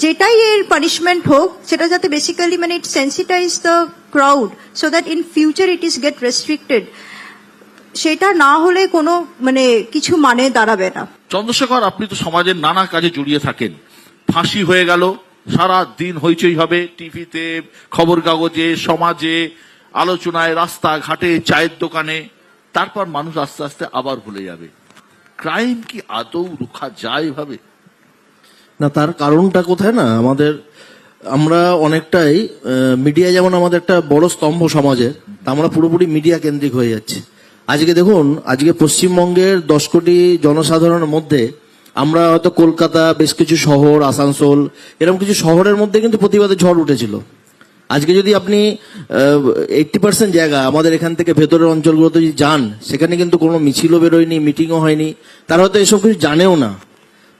যেটাই এর পানিশমেন্ট হোক সেটা যাতে বেসিক্যালি মানে it sensitize the crowd so that in future it is get restricted, সেটা না হলে কোনো মানে কিছু মানে দাঁড়াবে না। চন্দ্রশেখর, আপনি তো সমাজের নানা কাজে জড়িয়ে থাকেন, ফাঁসি হয়ে গেল, সারা দিন হইচই হবে টিভিতে, খবর কাগজে, সমাজে, আলোচনায়, রাস্তাঘাটে, চায়ের দোকানে, তারপর মানুষ আস্তে আস্তে আবার ভুলে যাবে। ক্রাইম কি আদৌ রোখা যায় ভাবে? না, তার কারণটা কোথায় না, আমরা অনেকটাই মিডিয়া যেমন আমাদের একটা বড় স্তম্ভ সমাজের, তা আমরা পুরোপুরি মিডিয়া কেন্দ্রিক হয়ে যাচ্ছে। আজকে দেখুন, আজকে পশ্চিমবঙ্গের 10 কোটি জনসাধারণের মধ্যে আমরা হয়তো কলকাতা, বেশ কিছু শহর, আসানসোল, এরকম কিছু শহরের মধ্যে কিন্তু প্রতিবাদের ঝড় উঠেছিল। আজকে যদি আপনি 80% জায়গা আমাদের এখান থেকে ভেতরের অঞ্চলগুলোতে যদি যান, সেখানে কিন্তু কোনো মিছিলও বেরোয়নি, মিটিংও হয়নি, তারা হয়তো এসব কিছু জানেও না।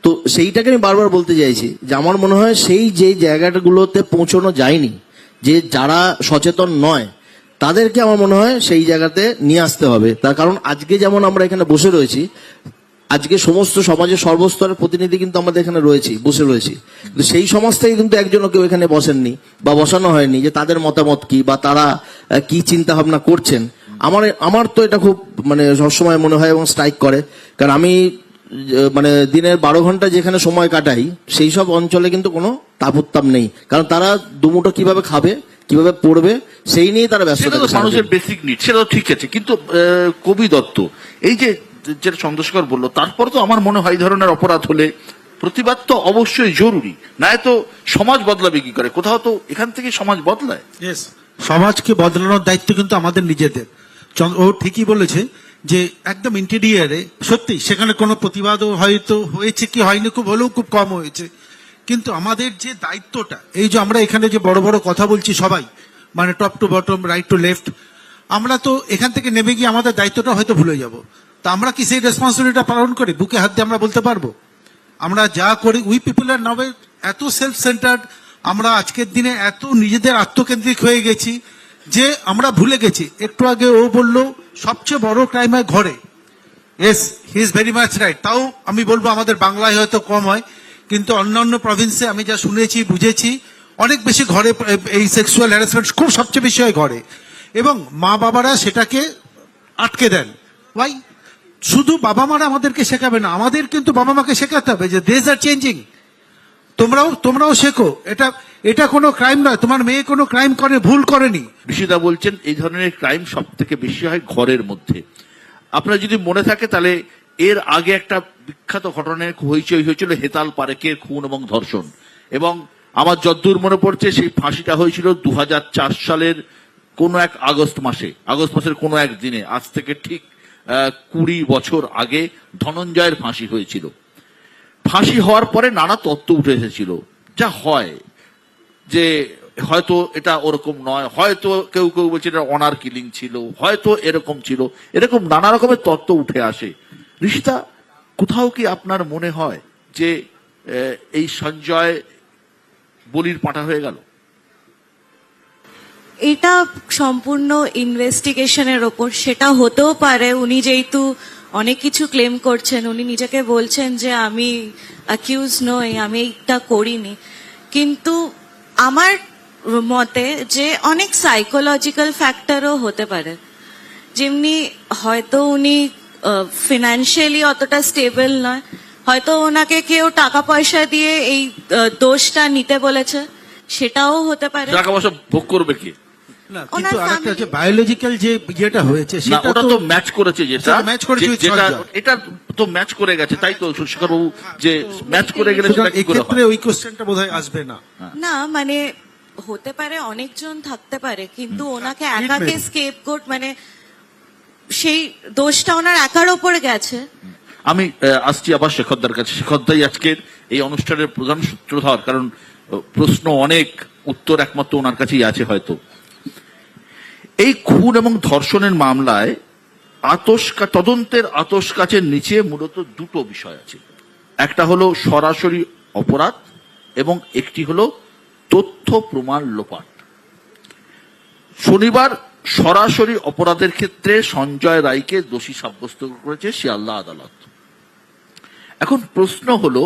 তো সেইটাকে আমি বারবার বলতে চাইছি যে আমার মনে হয় সেই যে জায়গাগুলোতে পৌঁছানো যায়নি, যে যারা সচেতন নয় তাদেরকে আমার মনে হয় সেই জায়গাতে নিয়ে আসতে হবে। তার কারণ আজকে যেমন আমরা এখানে বসে রয়েছি, আজকে সমস্ত সমাজের সর্বস্তরের প্রতিনিধি কিন্তু আমাদের এখানে বসে রয়েছি, কিন্তু সেই সমাজ থেকে কিন্তু একজনও কেউ এখানে বসেননি বা বসানো হয়নি যে তাদের মতামত কি বা তারা কি চিন্তা ভাবনা করছেন। আমার তো এটা খুব মানে সবসময় মনে হয় এবং স্ট্রাইক করে, কারণ আমি মানে দিনের 12 ঘন্টা যেখানে সময় কাটাই সেই সব অঞ্চলে কিন্তু কোনো তাপ নেই, কারণ তারা দুমুঠো কিভাবে খাবে, কিভাবে পড়বে, সেই নিয়ে তারা ব্যস্ত থাকে। মানুষের বেসিক নিড সেটা তো ঠিক আছে, কিন্তু কবি দত্ত এই যে যেটা চন্দ্রশেখর বললো, তারপর তো আমার মনে হয় এই ধরনের অপরাধ হলে প্রতিবাদ তো অবশ্যই জরুরি, না তো সমাজ বদলাবে কি করে? কোথাও তো এখান থেকে সমাজ বদলায়। সমাজকে বদলানোর দায়িত্ব কিন্তু আমাদের নিজেদের। ও ঠিকই বলেছে যে একদম ইন্টেরিয়ারে সত্যি সেখানে কোনো প্রতিবাদও হয়তো হয়েছে কি হয়নি, খুব হলেও খুব কম হয়েছে, কিন্তু আমাদের যে দায়িত্বটা, এই যে আমরা এখানে যে বড় বড় কথা বলছি সবাই, মানে top to bottom, right to left, আমরা তো এখান থেকে নেমে গিয়ে আমাদের দায়িত্বটা হয়তো ভুলে যাব। তা আমরা কি সেই রেসপন্সিবিলিটিটা পালন করি? বুকে হাত দিয়ে আমরা বলতে পারবো আমরা যা করি? উই পিপল আর নাও এত সেলফ সেন্টার্ড, আমরা আজকের দিনে এত নিজেদের আত্মকেন্দ্রিক হয়ে গেছি যে আমরা ভুলে গেছি। একটু আগে ও বললো সবচেয়ে বড় ক্রাইম হয় ঘরে। Yes, he is very much right. তাও আমি বলবো আমাদের বাংলায় হয়তো কম হয়, কিন্তু অন্যান্য প্রভিন্সে আমি যা শুনেছি বুঝেছি অনেক বেশি ঘরে এই সেক্সুয়াল হ্যারাসমেন্ট খুব সবচেয়ে বেশি হয় ঘরে, এবং মা বাবারা সেটাকে আটকে দেন। ওয়াই? শুধু বাবা মারা আমাদেরকে শেখাবে না, আমাদের কিন্তু বাবা মাকে শেখাতে হবে যে দেশ আর চেঞ্জিং, তোমরাও শেখো, এটা কোনো ক্রাইম নয়, তোমার মেয়ে কোনো ক্রাইম করে ভুল করেনি। ঋষিদা বলছেন এই ধরনের ক্রাইম সব থেকে বেশি হয় ঘরের মধ্যে। আপনার যদি মনে থাকে তাহলে এর আগে একটা বিখ্যাত ঘটনায় হয়েছিল হেতাল পারেকের খুন এবং ধর্ষণ, এবং আমার যদ্দূর মনে পড়ছে সেই ফাঁসিটা হয়েছিল 2004 সালের কোন এক আগস্ট মাসের কোন এক দিনে, আজ থেকে ঠিক 20 বছর আগে ধনঞ্জয়ের ফাঁসি হয়েছিল। ফাঁসি হওয়ার পরে নানা তত্ত্ব উঠে এসেছিল, যা হয় যে হয়তো এটা ওরকম নয়, হয়তো কেউ কেউ বলছে এটা অনার কিলিং ছিল, হয়তো এরকম ছিল, এরকম নানা রকমের তত্ত্ব উঠে আসে। ঋষিতা, কোথাও কি আপনার মনে হয় যে এই সঞ্জয় বলির পাঁঠা হয়ে গেল? এটা সম্পূর্ণ ইনভেস্টিগেশনের ওপর, সেটা হতেও পারে। উনি যেহেতু অনেক কিছু ক্লেম করছেন, উনি নিজেকে বলছেন যে আমি অ্যাকিউজ নই, আমি এটা করিনি, কিন্তু আমার মতে যে অনেক সাইকোলজিক্যাল ফ্যাক্টরও হতে পারে। যেমনি হয়তো উনি ফিনান্সিয়ালি অতটা স্টেবল নয়, হয়তো ওনাকে কেউ টাকা পয়সা দিয়ে এই দোষটা নিতে বলেছে, সেটাও হতে পারে। টাকা পয়সা ভোগ করবে কি? না, কিন্তু আরেকটা হচ্ছে বায়োলজিক্যাল যে যেটা হয়েছে না, ওটা তো ম্যাচ করেছে, যেটা এটা তো ম্যাচ করে গেছে, তাই তো শেখর বাবু, যে ম্যাচ করে গেলে সেটা কি করে এক্ষেত্রে হয়? ওই কোশ্চেনটা বোধহয় আসবে না। না মানে হতে পারে, অনেকজন থাকতে পারে, কিন্তু ওনাকে একাকে স্কেপগোট, মানে সেই দোষটা ওনার একার ওপর গেছে। আমি আসছি আবার শেখরদার কাছে। শেখরদাই আজকের এই অনুষ্ঠানের প্রধান সূত্রধর, কারণ প্রশ্ন অনেক, উত্তর একমাত্র ওনার কাছেই আছে হয়তো। এই খুন এবং ধর্ষণের মামলায় তদন্তের আতশ কাচের নিচে মূলত দুটো বিষয় আছে, একটা হলো সরাসরি অপরাধ এবং একটি হলো তথ্য প্রমাণ লোপাট। শনিবার সরাসরি অপরাধের ক্ষেত্রে সঞ্জয় রায়কে দোষী সাব্যস্ত করেছে শিয়ালদা আদালত। এখন প্রশ্ন হলো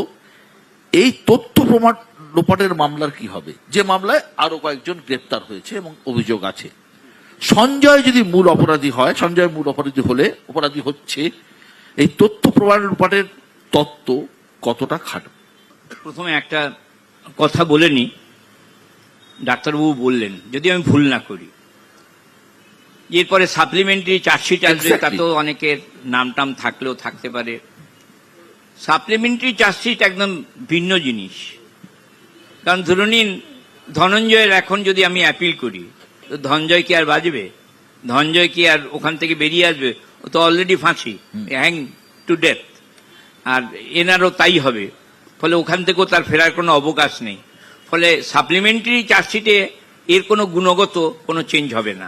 এই তথ্য প্রমাণ লোপাটের মামলার কি হবে, যে মামলায় আরো কয়েকজন গ্রেপ্তার হয়েছে এবং অভিযোগ আছে। সঞ্জয় যদি মূল অপরাধী হয়, সঞ্জয় মূল অপরাধী হচ্ছে, এই তথ্য প্রমাণ লোপাটের তত্ত্ব কতটা খাটবে? প্রথমে একটা কথা বলে নি, ডাক্তারবাবু বললেন যদি আমি ভুল না করি, এরপরে সাপ্লিমেন্টারি চার্জশিট আসবে, তাতেও অনেকের নাম টাম থাকলেও থাকতে পারে। সাপ্লিমেন্টারি চার্জশিট একদম ভিন্ন জিনিস, কারণ ধরুন ধনঞ্জয়ের এখন যদি আমি অ্যাপিল করি, তো ধনঞ্জয় কি আর বাজবে? ধনঞ্জয় কি আর ওখান থেকে বেরিয়ে আসবে? ও তো অলরেডি ফাঁসি, হ্যাং টু ডেথ, আর এনারও তাই হবে। ফলে ওখান থেকেও তার ফেরার কোনো অবকাশ নেই। ফলে সাপ্লিমেন্টারি চার্জশিটে এর কোনো গুণগত কোনো চেঞ্জ হবে না।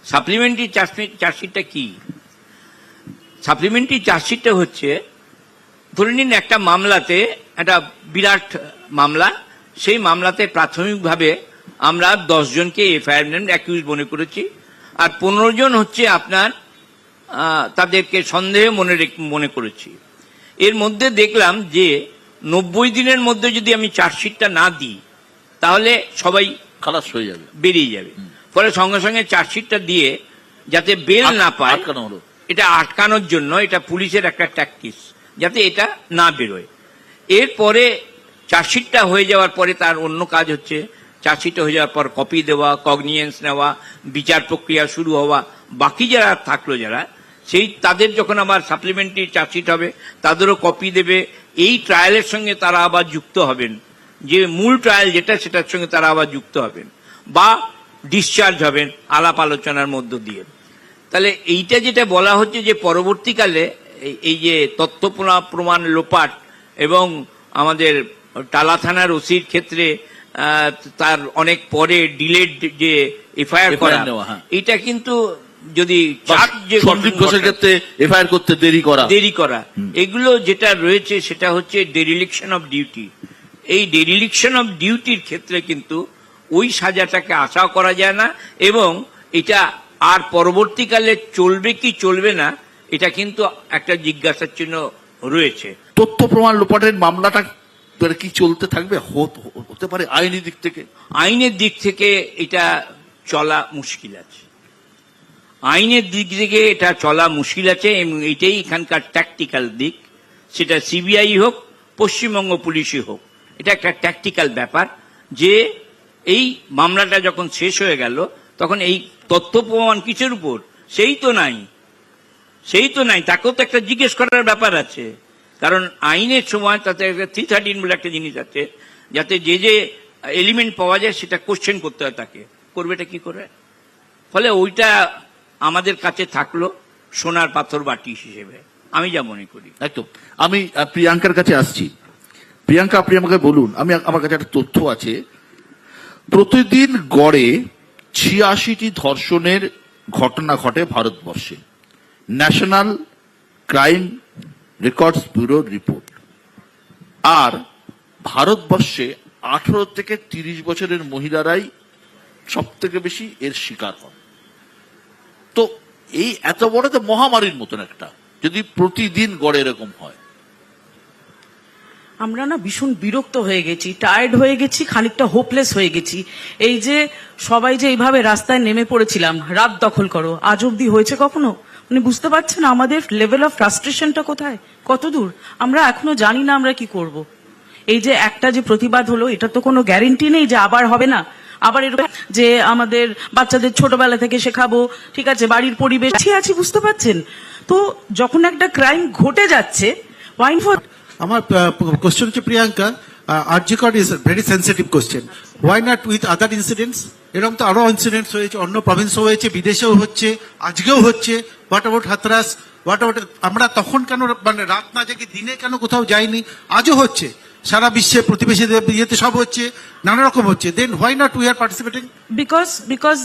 সাপ্লিমেন্টারি চার্জশিটটা কি? সাপ্লিমেন্টারি চার্জশিটটা হচ্ছে, ধরে নিন একটা মামলাতে, একটা বিরাট মামলা, সেই মামলাতে প্রাথমিকভাবে আমরা 10 জনকে এফআইআর অ্যাকিউজ মনে করেছি, আর 15 জন হচ্ছে আপনার তাদেরকে সন্দেহ মনে করেছি। এর মধ্যে দেখলাম যে 90 দিনের মধ্যে যদি আমি চার্জশিটটা না দিই, তাহলে সবাই খালাস হয়ে যাবে, বেরিয়ে যাবে। ফলে সঙ্গে সঙ্গে চার্জশিটটা দিয়ে যাতে বেল না পায়, এটা আটকানোর জন্য এটা পুলিশের একটা ট্যাকটিক্স, যাতে এটা না বেরোয়। এরপরে চার্জশিটটা হয়ে যাওয়ার পরে তার অন্য কাজ হচ্ছে, চার্জশিটটা হয়ে যাওয়ার পর কপি দেওয়া, কগনিয়েন্স নেওয়া, বিচার প্রক্রিয়া শুরু হওয়া, বাকি যারা থাকলো যারা, সেই তাদের যখন আবার সাপ্লিমেন্টারি চার্জশিট হবে তাদেরও কপি দেবে। এই ট্রায়ালের সঙ্গে তারা আবার যুক্ত হবেন, যে মূল ট্রায়াল যেটা, সেটার সঙ্গে তারা আবার যুক্ত হবেন বা ডিসচার্জ হবেন আলাপ আলোচনার মধ্য দিয়ে। তাহলে এইটা যেটা বলা হচ্ছে যে পরবর্তীকালে এই যে তথ্য প্রমাণ লোপাট এবং আমাদের টালা থানার ওসির ক্ষেত্রে তার অনেক পরে ডিলেড যে এফআইআর করা, এটা কিন্তু যদি সন্দীপ ঘোষের ক্ষেত্রে এফআইআর করতে দেরি করা, এগুলো যেটা রয়েছে সেটা হচ্ছে ডেরিলিকশন অফ ডিউটি। এই ডেরিলিকশন অফ ডিউটির ক্ষেত্রে কিন্তু ওই সাজাটাকে আশাও করা যায় না, এবং এটা আর পরবর্তীকালে চলবে কি চলবে না, এটা কিন্তু একটা জিজ্ঞাসার চিহ্ন রয়েছে। তথ্য প্রমাণ লোপাটের মামলাটা কি চলতে থাকবে? হতে পারে আইনের দিক থেকে এটা চলা মুশকিল আছে। আইনের দিক থেকে এটা চলা মুশকিল আছে এবং এটাই এখানকার ট্যাকটিক্যাল দিক, সেটা সিবিআই হোক পশ্চিমবঙ্গ পুলিশই হোক, এটা একটা ট্যাকটিক্যাল ব্যাপার যে এই মামলাটা যখন শেষ হয়ে গেল তখন এই তথ্য প্রমাণ কিসের উপর, সেই তো নাই, তাকেও তো একটা জিজ্ঞেস করার ব্যাপার আছে। কারণ আইনের সময় তাতে 313 বলে একটা জিনিস আছে, যাতে যে যে এলিমেন্ট পাওয়া যায় সেটা কোশ্চেন করতে হয়, তাকে করবেটা কি করে। ফলে ওইটা আমাদের কাছে থাকলো সোনার পাথর বাটি হিসেবে, আমি যা মনে করি। একদম। আমি প্রিয়াঙ্কার কাছে আসছি। প্রিয়াঙ্কা, আপনি আমাকে বলুন, আমার কাছে একটা তথ্য আছে, প্রতিদিন গড়ে 86টি ধর্ষণের ঘটনা ঘটে ভারতবর্ষে, ন্যাশনাল ক্রাইম রেকর্ডস ব্যুরোর রিপোর্ট। আর ভারতবর্ষে 18 থেকে 30 বছরের মহিলারাই সব থেকে বেশি এর শিকার হন। তো এই এত বড় তো মহামারীর মতন একটা, যদি প্রতিদিন গড়ে এরকম হয়। আমরা না ভীষণ বিরক্ত হয়ে গেছি, টায়ার্ড হয়ে গেছি, খানিকটা হোপলেস হয়ে গেছি। এই যে সবাই যে এইভাবে রাস্তায় নেমে পড়েছিলাম, রাত দখল করো, আজ অব্দি হয়েছে কখনো? মানে বুঝতে পারছেন আমাদের লেভেল অফ ফ্রাস্ট্রেশনটা কোথায়, কত দূর? আমরা এখনো জানি না আমরা কি করব। এই যে একটা যে প্রতিবাদ হলো, এটা তো কোনো গ্যারেন্টি নেই যে আবার হবে না। আবার এরকম যে আমাদের বাচ্চাদের ছোটবেলা থেকে শেখাবো, ঠিক আছে, বাড়ির পরিবেশ আছি, বুঝতে পারছেন তো? যখন একটা ক্রাইম ঘটে যাচ্ছে, ওয়াইন ফর আমার কোশ্চেন হচ্ছে Priyanka, RG Kar is very sensitive question, why not with other incidents? এরকম তো আরো ইনসিডেন্টস হয়েছে, অন্য প্রভিন্সও হয়েছে, বিদেশেও হচ্ছে, আজকেও হচ্ছে। What about Hathras? What about, আমরা তখন কেন মানে রাত না জেগে দিনে কেন কোথাও যাইনি? আজও হচ্ছে, সারা বিশ্বে প্রতিবেশীদের ইয়েতে সব হচ্ছে, নানা রকম হচ্ছে। Then why not we are participating? Because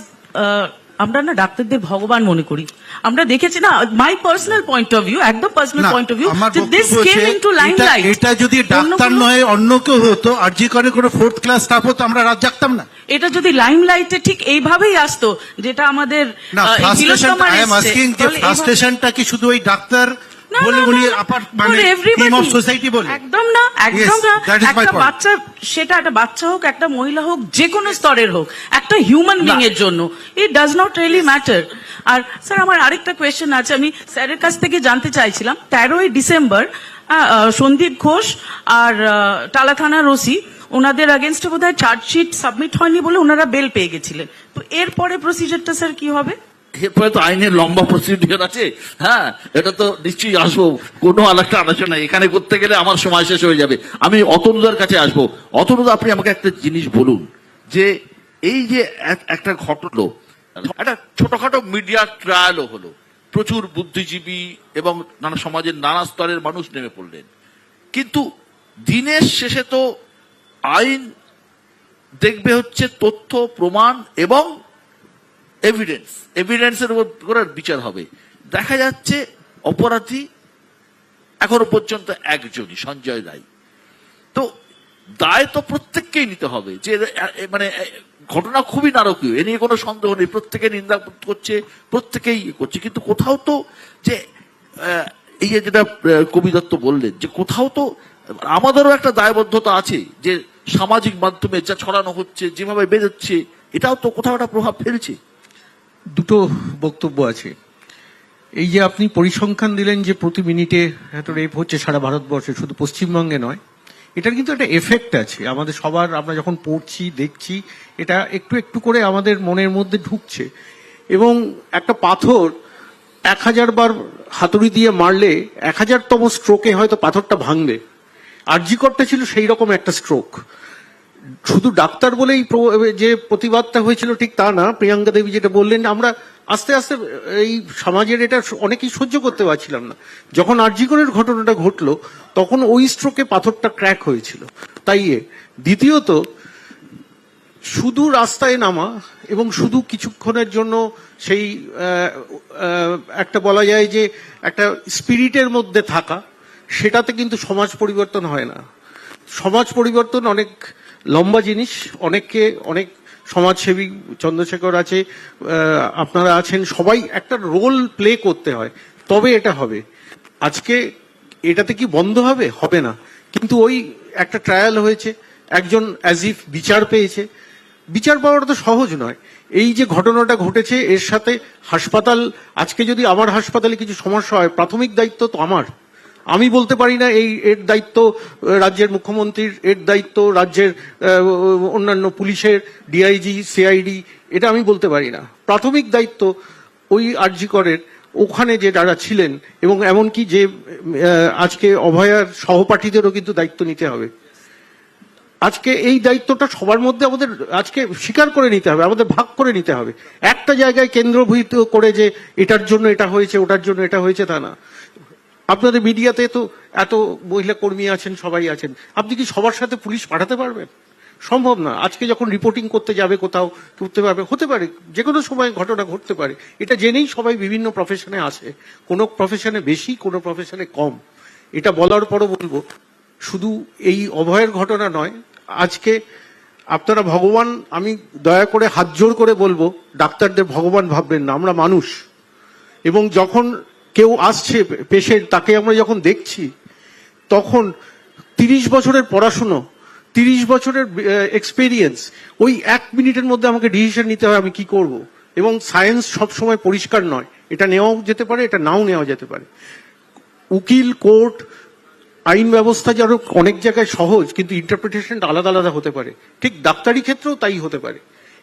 আমরা না ডাক্তারদের ভগবান মনে করি। আমরা দেখেছি না, my personal point of view, একদম personal point of view, this came into limelight. এটা যদি ডাক্তার নয় অন্য কেউ হতো, আরজিকরে কোনো 4th ক্লাস স্টাফ হতো, আমরা রাত জাগতাম না। এটা যদি লাইমলাইটে ঠিক এইভাবেই আসতো, যেটা আমাদের না, ফ্রাস্ট্রেশন, আই এম আস্কিং যে ফ্রাস্ট্রেশনটা কি শুধু ওই ডাক্তার বলে উনি আপার মানে টিম অফ সোসাইটি বলে? একদম না, একদম না। that is my একটা point. বাচ্চা, সেটা একটা বাচ্চা হোক, একটা মহিলা হোক, যে কোনো স্তরের হোক, একটা হিউম্যান বিং এর জন্য it does not really matter. আর স্যার, আমার আরেকটা কোয়েশ্চেন আছে, আমি স্যারের কাছ থেকে জানতে চাইছিলাম, 13ই ডিসেম্বর সন্দীপ ঘোষ আর টালা থানার ওসি, ওনাদের আগেনস্টে বোধহয় চার্জশিট সাবমিট হয়নি বলে ওনারা বেল পেয়ে গেছিলেন। তো এরপরে প্রসিজারটা স্যার কি হবে? এরপরে তো আইনের লম্বা প্রসিডিওর আছে। হ্যাঁ, এটা তো নিশ্চয়ই আসবো, কোনো আলাদা আলোচনা এখানে করতে গেলে আমার সময় শেষ হয়ে যাবে। আমি অতনুদার কাছে আসবো। অতনুদা, আপনি আমাকে একটা জিনিস বলুন, যে এই যে একটা ঘটলো, একটা ছোটখাটো মিডিয়া ট্রায়ালও হলো, প্রচুর বুদ্ধিজীবী এবং নানা সমাজের নানা স্তরের মানুষ নেমে পড়লেন, কিন্তু দিনের শেষে তো আইন দেখবে হচ্ছে তথ্য প্রমাণ এবং এভিডেন্সের উপর বিচার হবে। দেখা যাচ্ছে অপরাধী এখনো পর্যন্ত একজনই, সঞ্জয় রায়। তো দায় তো প্রত্যেককেই নিতে হবে, যে মানে ঘটনা খুবই নারকীয়, এ নিয়ে কোনো সন্দেহ নেই, প্রত্যেকে নিন্দা করছে, প্রত্যেকেই করছে, কিন্তু কোথাও তো যে এই যে যেটা কবি দত্ত বললেন, যে কোথাও তো আমাদেরও একটা দায়বদ্ধতা আছে, যে সামাজিক মাধ্যমে যা ছড়ানো হচ্ছে, যেভাবে বেরোচ্ছে, এটাও তো কোথাও একটা প্রভাব ফেলছে। দুটো বক্তব্য আছে। এই যে আপনি পরিসংখ্যান দিলেন যে প্রতি মিনিটে এত রেপ হচ্ছে সারা ভারতবর্ষে, শুধু পশ্চিমবঙ্গে নয়, এটার কিন্তু একটা এফেক্ট আছে আমাদের সবার। আমরা যখন পড়ছি, দেখছি, এটা একটু একটু করে আমাদের মনের মধ্যে ঢুকছে। এবং একটা পাথর 1000 বার হাতুড়ি দিয়ে মারলে 1000তম স্ট্রোকে হয়তো পাথরটা ভাঙবে। আরজিকরটা ছিল সেই রকম একটা স্ট্রোক। শুধু ডাক্তার বলেই যে প্রতিবাদটা হয়েছিল ঠিক তা না। প্রিয়াঙ্কা দেবী যেটা বললেন, আমরা আস্তে আস্তে এই সমাজের এটা অনেকেই সহ্য করতে পারছিলাম না। যখন আরজিকরের ঘটনাটা ঘটলো, তখন ওই স্ট্রোকে পাথরটা ক্র্যাক হয়েছিল। তাই দ্বিতীয়ত, শুধু রাস্তায় নামা এবং শুধু কিছুক্ষণের জন্য সেই একটা বলা যায় যে একটা স্পিরিটের মধ্যে থাকা, সেটাতে কিন্তু সমাজ পরিবর্তন হয় না। সমাজ পরিবর্তন অনেক লম্বা জিনিস। অনেক সমাজসেবী, চন্দ্রশেখর আছে, আপনারা আছেন, সবাই একটা রোল প্লে করতে হয়, তবে এটা হবে। আজকে এটাতে কি বন্ধ হবে? হবে না। কিন্তু ওই একটা ট্রায়াল হয়েছে, একজন অ্যাজ ইফ বিচার পেয়েছে। বিচার পাওয়াটা তো সহজ নয়। এই যে ঘটনাটা ঘটেছে এর সাথে হাসপাতাল, আজকে যদি আমার হাসপাতালে কিছু সমস্যা হয়, প্রাথমিক দায়িত্ব তো আমার। আমি বলতে পারি না এর দায়িত্ব রাজ্যের মুখ্যমন্ত্রীর, এর দায়িত্ব রাজ্যের অন্যান্য পুলিশের, ডিআইজি, সিআইডি, এটা আমি বলতে পারি না। প্রাথমিক দায়িত্ব ওই আরজি করের ওখানে যে যারা ছিলেন, এবং এমনকি যে আজকে অভয়ার সহপাঠীদেরও কিন্তু দায়িত্ব নিতে হবে। আজকে এই দায়িত্বটা সবার মধ্যে আমাদের আজকে স্বীকার করে নিতে হবে, আমাদের ভাগ করে নিতে হবে। একটা জায়গায় কেন্দ্রভূত করে যে এটার জন্য এটা হয়েছে, ওটার জন্য এটা হয়েছে, তা না। আপনাদের মিডিয়াতে তো এত মহিলা কর্মী আছেন, সবাই আছেন, আপনি কি সবার সাথে পুলিশ পাঠাতে পারবেন? সম্ভব না। আজকে যখন রিপোর্টিং করতে যাবে কোথাও, করতে পারবে, হতে পারে যে কোনো সময় ঘটনা ঘটতে পারে, এটা জেনেই সবাই বিভিন্ন প্রফেশনে আসে, কোনো প্রফেশনে বেশি, কোনো প্রফেশনে কম। এটা বলার পরও বলবো, শুধু এই অভয়ের ঘটনা নয়, আজকে আপনারা ভগবান, আমি দয়া করে হাত জোড় করে বলবো, ডাক্তারদের ভগবান ভাববেন না, আমরা মানুষ। এবং যখন কেউ আসছে পেশেন্ট, তাকে আমরা যখন দেখছি, তখন 30 বছরের পড়াশুনো, 30 বছরের এক্সপেরিয়েন্স, ওই 1 মিনিটের মধ্যে আমাকে ডিসিশন নিতে হয় আমি কি করব। এবং সায়েন্স সবসময় পরিষ্কার নয়, এটা নেওয়াও যেতে পারে, এটা নাও নেওয়া যেতে পারে। উকিল, কোর্ট, আইন ব্যবস্থা যারা অনেক জায়গায় সহজ, কিন্তু ইন্টারপ্রিটেশনটা আলাদা আলাদা হতে পারে, ঠিক ডাক্তারি ক্ষেত্রেও তাই হতে পারে।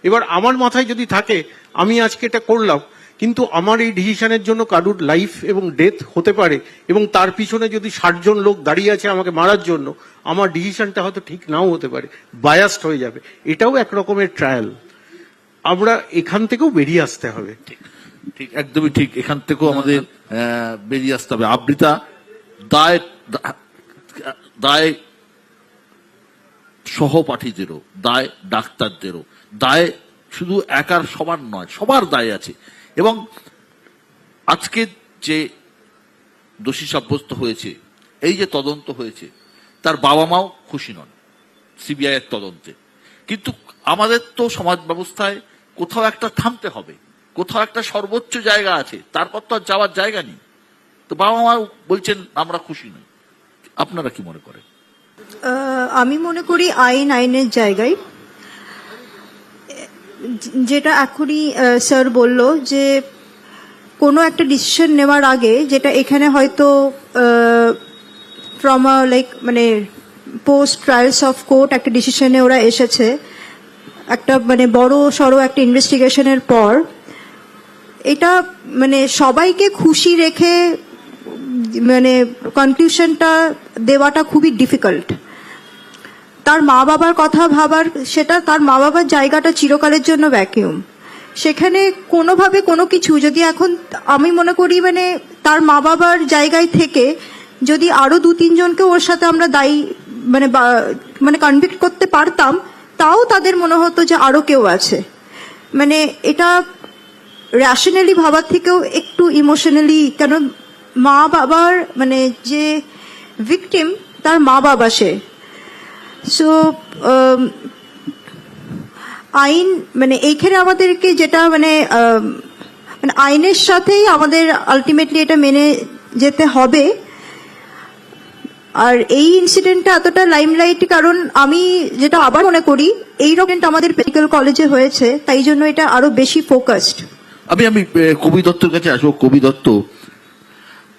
এবার আমার মাথায় যদি থাকে আমি আজকে এটা করলাম, কিন্তু আমার এই ডিসিশনের জন্য কারুর লাইফ এবং ডেথ হতে পারে, এবং তার পিছনে যদি 60 জন লোক দাঁড়িয়ে আছে আমাকে মারার জন্য, আমার ডিসিশনটা হয়তো ঠিক নাও হতে পারে, বায়াসড হয়ে যাবে। এটাও এক রকমের ট্রায়াল। আমরা এখান থেকেও বেরিয়ে আসতে হবে। ঠিক, একদমই ঠিক। এখান থেকেও আমাদের বেরিয়ে আসতে হবে। আবৃতা, দায় দায় সহপাঠীদেরও, দায় ডাক্তারদেরও, দায় শুধু একার সবার নয়, সবার দায় আছে। এবং আজকে যে দোষী সাব্যস্ত হয়েছে, এই যে তদন্ত হয়েছে, তার বাবা মাও খুশি নন সিবিআই এর তদন্তে। কিন্তু আমাদের তো সমাজ ব্যবস্থায় কোথাও একটা থামতে হবে, কোথাও একটা সর্বোচ্চ জায়গা আছে, তারপর তো আর যাওয়ার জায়গা নেই। তো বাবা মা বলছেন আমরা খুশি নই। আপনারা কি মনে করেন? আমি মনে করি আইনের জায়গায়, যেটা এখনই স্যার বলল, যে কোনো একটা ডিসিশন নেওয়ার আগে, যেটা এখানে হয়তো ফ্রম লাইক মানে পোস্ট ট্রায়ালস অফ কোর্ট একটা ডিসিশনে ওরা এসেছে, একটা মানে বড় সড়ো একটা ইনভেস্টিগেশনের পর, এটা মানে সবাইকে খুশি রেখে মানে কনক্লুশনটা দেওয়াটা খুবই ডিফিকাল্ট। তার মা বাবার কথা ভাবার, সেটা তার মা বাবার জায়গাটা চিরকালের জন্য ভ্যাকিউম। সেখানে কোনোভাবে কোনো কিছু যদি এখন আমি মনে করি মানে তার মা বাবার জায়গায় থেকে যদি আরো 2-3 জনকে ওর সাথে আমরা দায়ী মানে মানে কনভিক্ট করতে পারতাম, তাও তাদের মনে হতো যে আরো কেউ আছে। মানে এটা র্যাশনালি ভাবার থেকেও একটু ইমোশনালি, কেন মা বাবার মানে যে ভিকটিম তার মা বাবা সে। সো আইন মানে এইখানে আমাদেরকে যেটা মানে মানে আইনের সাথেই আমাদের আলটিমেটলি এটা মেনে যেতে হবে। আর এই ইনসিডেন্টটা এতটা লাইমলাইট, কারণ আমি যেটা আবার মনে করি এই রকম আমাদের মেডিকেল কলেজে হয়েছে, তাই জন্য এটা আরো বেশি ফোকাসড। আমি কবি দত্তর কাছে আসবো। কবি দত্ত,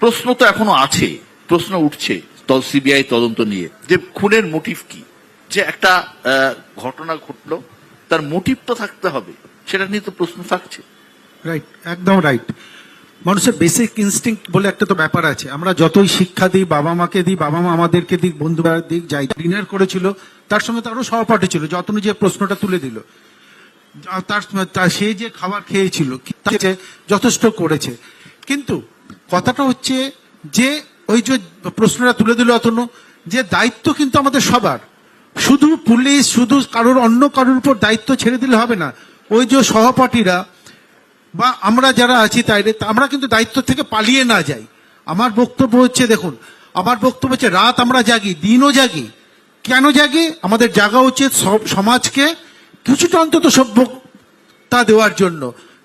প্রশ্ন তো এখনো আছে, প্রশ্ন উঠছে সিবিআই তদন্ত নিয়ে, যে খুনের মোটিভ কি, যে একটা ঘটনা ঘটলো তার মোটিভ তো থাকতে হবে, সেটা নিয়ে তো প্রশ্ন থাকছে। রাইট, একদম রাইট। মানুষের বেসিক ইনস্টিংক্ট বলে একটা তো ব্যাপার আছে। আমরা যতই শিক্ষা দিই, বাবা মাকে দিই, বাবা মা আমাদেরকে দিক, বন্ধুরা দিক, যাই ডিনার করেছিল, তার সঙ্গে তারও সহপাঠী ছিল, যতন যে প্রশ্নটা তুলে দিল, সে যে খাবার খেয়েছিল যথেষ্ট করেছে। কিন্তু কথাটা হচ্ছে যে ওই যে প্রশ্নটা তুলে দিল অতনু, যে দায়িত্ব কিন্তু আমাদের সবার, শুধু পুলিশ, শুধু কারোর অন্য কারোর উপর দায়িত্ব ছেড়ে দিলে হবে না। ওই যে সহপাঠীরা বা আমরা যারা আছি, তাই আমরা কিন্তু দায়িত্ব থেকে পালিয়ে না যাই। আমার বক্তব্য হচ্ছে, দেখুন আমার বক্তব্য হচ্ছে, রাত আমরা জাগি, দিনও জাগি। কেন জাগি? আমাদের জাগা উচিত সমাজকে কিছুটা অন্তত সভ্যতা দেওয়ার জন্য।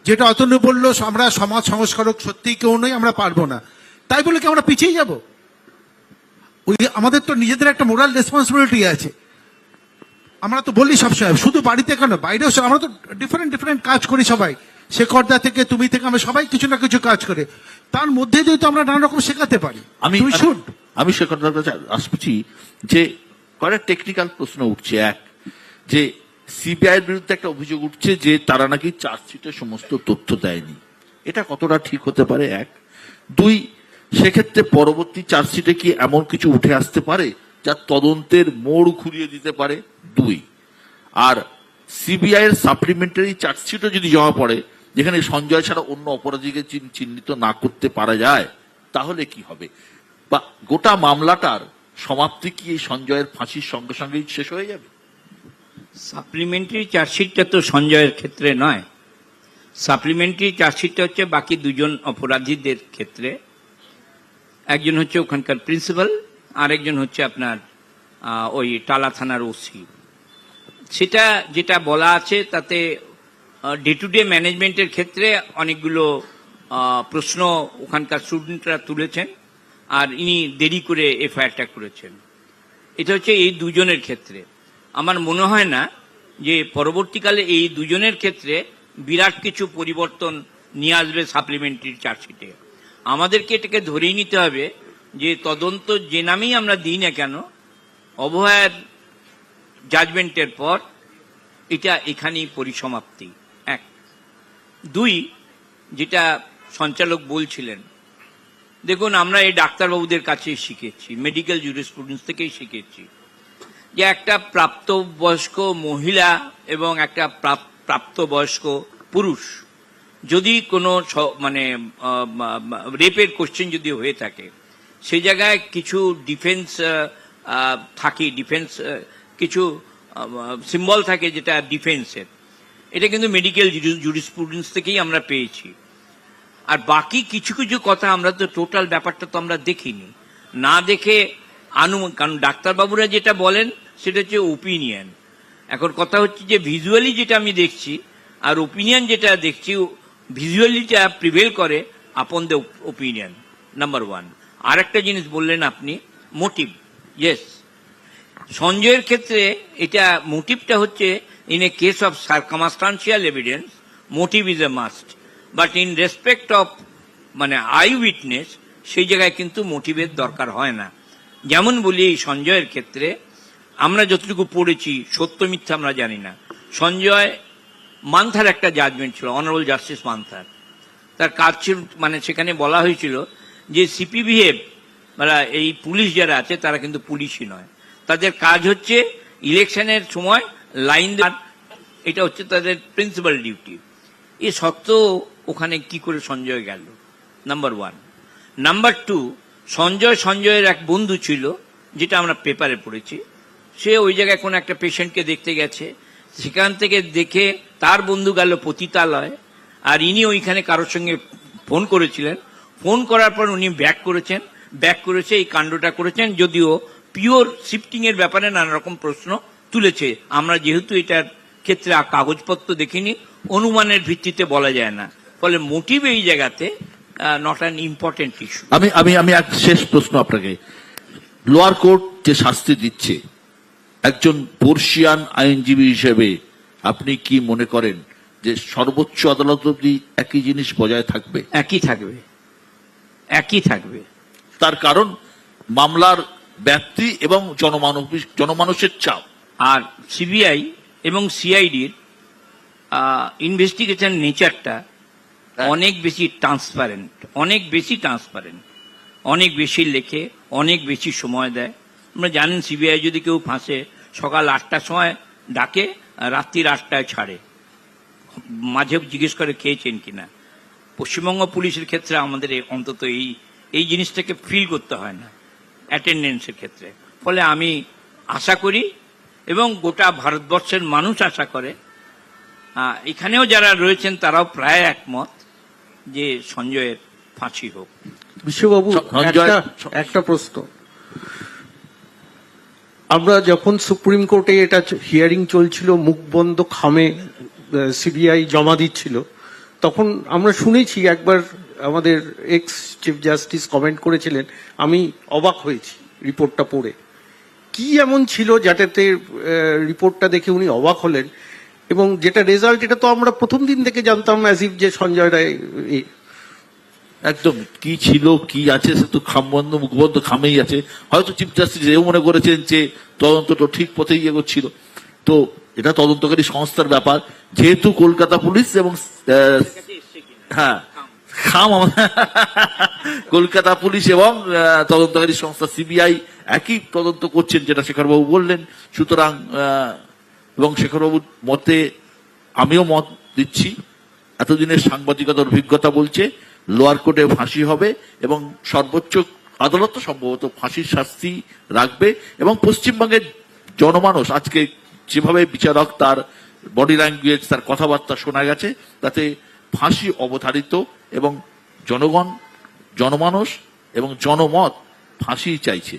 যেটা অতনু বললো, আমরা সমাজ সংস্কারক সত্যিই কেউ নই, আমরা পারবো না, তাই বলে কি আমরা পিছিয়ে যাব? ওই আমাদের তো নিজেদের একটা মোরাল রেসপন্সিবিলিটি আছে। আমরা তো বলি সবসময়, শুধু বাড়িতে কেন, বাইরেও আমরা তো ডিফারেন্ট কাজ করি সবাই, শেখরদা থেকে তুমি থেকে আমরা সবাই কিছু না কিছু কাজ করে, তার মধ্যে যদি তো আমরা নানা রকম শেখাতে পারি। আমি শেখরদার কাছে আসছি যে কয়েকটা টেকনিক্যাল প্রশ্ন উঠছে। এক, যে সিবিআই এর বিরুদ্ধে একটা অভিযোগ উঠছে যে তারা নাকি চার্জশিটে সমস্ত তথ্য দেয়নি, এটা কতটা ঠিক হতে পারে? এক। দুই, সেক্ষেত্রে পরবর্তী চার্জশিটে কি এমন কিছু উঠে আসতে পারে যা তদন্তের মোড় ঘুরিয়ে দিতে পারে? দুই, আর সিবিআই এর সাপ্লিমেন্টারি চার্জশিটও যদি জমা পড়ে যেখানে সঞ্জয় ছাড়া অন্য অপরাধীকে চিহ্নিত না করতে পারা যায়, তাহলে কি হবে? বা গোটা মামলাটার সমাপ্তি কি এই সঞ্জয়ের ফাঁসির সঙ্গে সঙ্গেই শেষ হয়ে যাবে? সাপ্লিমেন্টারি চার্জশিটটা তো সঞ্জয়ের ক্ষেত্রে নয়, সাপ্লিমেন্টারি চার্জশিটটা হচ্ছে বাকি দুজন অপরাধীদের ক্ষেত্রে। একজন হচ্ছে ওখানকার প্রিন্সিপাল, আর একজন হচ্ছে আপনার ওই টালা থানার ওসি। সেটা যেটা বলা আছে তাতে ডে টু ডে ম্যানেজমেন্টের ক্ষেত্রে অনেকগুলো প্রশ্ন ওখানকার স্টুডেন্টরা তুলেছেন, আর ইনি দেরি করে এফআইআরটা করেছেন। এটা হচ্ছে এই দুজনের ক্ষেত্রে। আমার মনে হয় না যে পরবর্তীকালে এই দুজনের ক্ষেত্রে বিরাট কিছু পরিবর্তন নিয়ে আসবে সাপ্লিমেন্টারি চার্জশিটে। আমাদেরকে এটাকে ধরেই নিতে হবে যে তদন্ত যে নামেই আমরা দিই না কেন, অভয়ার জাজমেন্টের পর এটা এখানেই পরিসমাপ্তি। এক। দুই, যেটা সঞ্চালক বলছিলেন, দেখুন আমরা এই ডাক্তারবাবুদের কাছেই শিখেছি, মেডিকেল জুরিসপ্রুডেন্স থেকেই শিখেছি যে একটা প্রাপ্তবয়স্ক মহিলা এবং একটা প্রাপ্তবয়স্ক পুরুষ যদি কোনো মানে রেপের কোশ্চেন যদি হয়ে থাকে, সেই জায়গায় কিছু ডিফেন্স থাকে, ডিফেন্স কিছু সিম্বল থাকে যেটা ডিফেন্সের। এটা কিন্তু মেডিকেল জুরিসপ্রুডেন্স থেকেই আমরা পেয়েছি। আর বাকি কিছু কিছু কথা আমরা তো টোটাল ব্যাপারটা তো আমরা দেখিনি, না দেখে কারণ ডাক্তারবাবুরা যেটা বলেন সেটা হচ্ছে ওপিনিয়ন। এখন কথা হচ্ছে যে ভিজুয়ালি যেটা আমি দেখছি আর ওপিনিয়ন যেটা দেখছি, ভিজুয়ালিটা প্রিভেল করে upon the opinion, number one. আর একটা জিনিস বললেন আপনি, মোটিভ। ইয়েস, সঞ্জয়ের ক্ষেত্রে এটা মোটিভটা হচ্ছে in a case of circumstantial evidence motive is a must, but in respect of মানে আই উইটনেস সেই জায়গায় কিন্তু মোটিভের দরকার হয় না। যেমন বলি এই সঞ্জয়ের ক্ষেত্রে আমরা যতটুকু পড়েছি, সত্য মিথ্যা আমরা জানি না, সঞ্জয় মান্থার একটা জাজমেন্ট ছিল, অনারেবল জাস্টিস মান্থার। তার কাজ ছিল মানে সেখানে বলা হয়েছিল যে সিপিবিএফ মানে এই পুলিশ যারা আছে তারা কিন্তু পুলিশই নয়, তাদের কাজ হচ্ছে ইলেকশনের সময় লাইন দেওয়া, এটা হচ্ছে তাদের প্রিন্সিপাল ডিউটি। এ সত্ত্বেও ওখানে কি করে সঞ্জয় গেল, নাম্বার ওয়ান। নাম্বার টু, সঞ্জয়ের এক বন্ধু ছিল, যেটা আমরা পেপারে পড়েছি, সে ওই জায়গায় কোনো একটা পেশেন্টকে দেখতে গেছে, সেখান থেকে দেখে তার বন্ধু গেল পতিতালয়, আর ইনি ওইখানে কারোর সঙ্গে ফোন করেছিলেন, ফোন করার পর উনি ব্যাক করেছে এই কাণ্ডটা করেছেন, যদিও পিওর শিফটিং এর ব্যাপারে নানা রকম প্রশ্ন তুলেছে। আমরা যেহেতু এটার ক্ষেত্রে কাগজপত্র দেখিনি, অনুমানের ভিত্তিতে বলা যায় না, ফলে মোটিভ এই জায়গাতে নট অ্যান ইম্পর্টেন্ট ইস্যু। আমি এক শেষ প্রশ্ন আপনাকে, লোয়ার কোর্ট যে শাস্তি দিচ্ছে, একজন বর্ষিয়ান আইনজীবী হিসেবে আপনি কি মনে করেন যে সর্বোচ্চ আদালত অবধি একই জিনিস বজায় থাকবে? একই থাকবে। তার কারণ মামলার ব্যাপ্তি এবং জনমানুষের চাপ। আর সিবিআই এবং সিআইডির ইনভেস্টিগেশন নেচারটা অনেক বেশি ট্রান্সপারেন্ট, অনেক বেশি লেখে, অনেক বেশি সময় দেয়। আমরা জানেন সিবিআই যদি কেউ ফাঁসে সকাল 8টার সময় ডাকে, রাত্রির 8টায় ছাড়ে, মাঝে জিজ্ঞেস করে খেয়েছেন কিনা। পশ্চিমবঙ্গ পুলিশের ক্ষেত্রে আমাদের অন্তত এই জিনিসটাকে ফিল করতে হয় না অ্যাটেন্ডেন্সের ক্ষেত্রে। ফলে আমি আশা করি এবং গোটা ভারতবর্ষের মানুষ আশা করে, এখানেও যারা রয়েছেন তারাও প্রায় একমত যে সঞ্জয়ের ফাঁসি হোক। বিশ্ববাবু, একটা প্রশ্ন, আমরা যখন সুপ্রিম কোর্টে এটা হিয়ারিং চলছিল, মুখবন্ধ খামে সিবিআই জমা দিচ্ছিল, তখন আমরা শুনেছি, একবার আমাদের এক্স চিফ জাস্টিস কমেন্ট করেছিলেন, আমি অবাক হয়েছি রিপোর্টটা পড়ে। কি এমন ছিল যাতে রিপোর্টটা দেখে উনি অবাক হলেন, এবং যেটা রেজাল্ট এটা তো আমরা প্রথম দিন থেকে জানতাম অ্যাজ ইফ যে সঞ্জয় রায় একদম কি ছিল কি আছে সে তো খামবন্ধ মুখবন্ধ খামেই আছে। হয়তো চিফ জাস্টিস এও মনে করেছেন যে তদন্তটা ঠিক পথেই এগোচ্ছিল। তো এটা তদন্তকারী সংস্থার ব্যাপার, যেহেতু কলকাতা পুলিশ এবং হ্যাঁ কলকাতা পুলিশ এবং তদন্তকারী সংস্থা সিবিআই একই তদন্ত করছেন, যেটা শেখরবাবু বললেন। সুতরাং এবং শেখরবাবুর মতে আমিও মত দিচ্ছি, এতদিনের সাংবাদিকতার অভিজ্ঞতা বলছে লোয়ার কোর্টে ফাঁসি হবে এবং সর্বোচ্চ আদালত সম্ভবত ফাঁসির শাস্তি রাখবে। এবং পশ্চিমবঙ্গের জনমানুষ আজকে যেভাবে বিচারক তার বডি ল্যাঙ্গুয়েজ তার কথাবার্তা শোনা গেছে, তাতে ফাঁসি অবধারিত এবং জনগণ জনমানুষ এবং জনমত ফাঁসি চাইছে।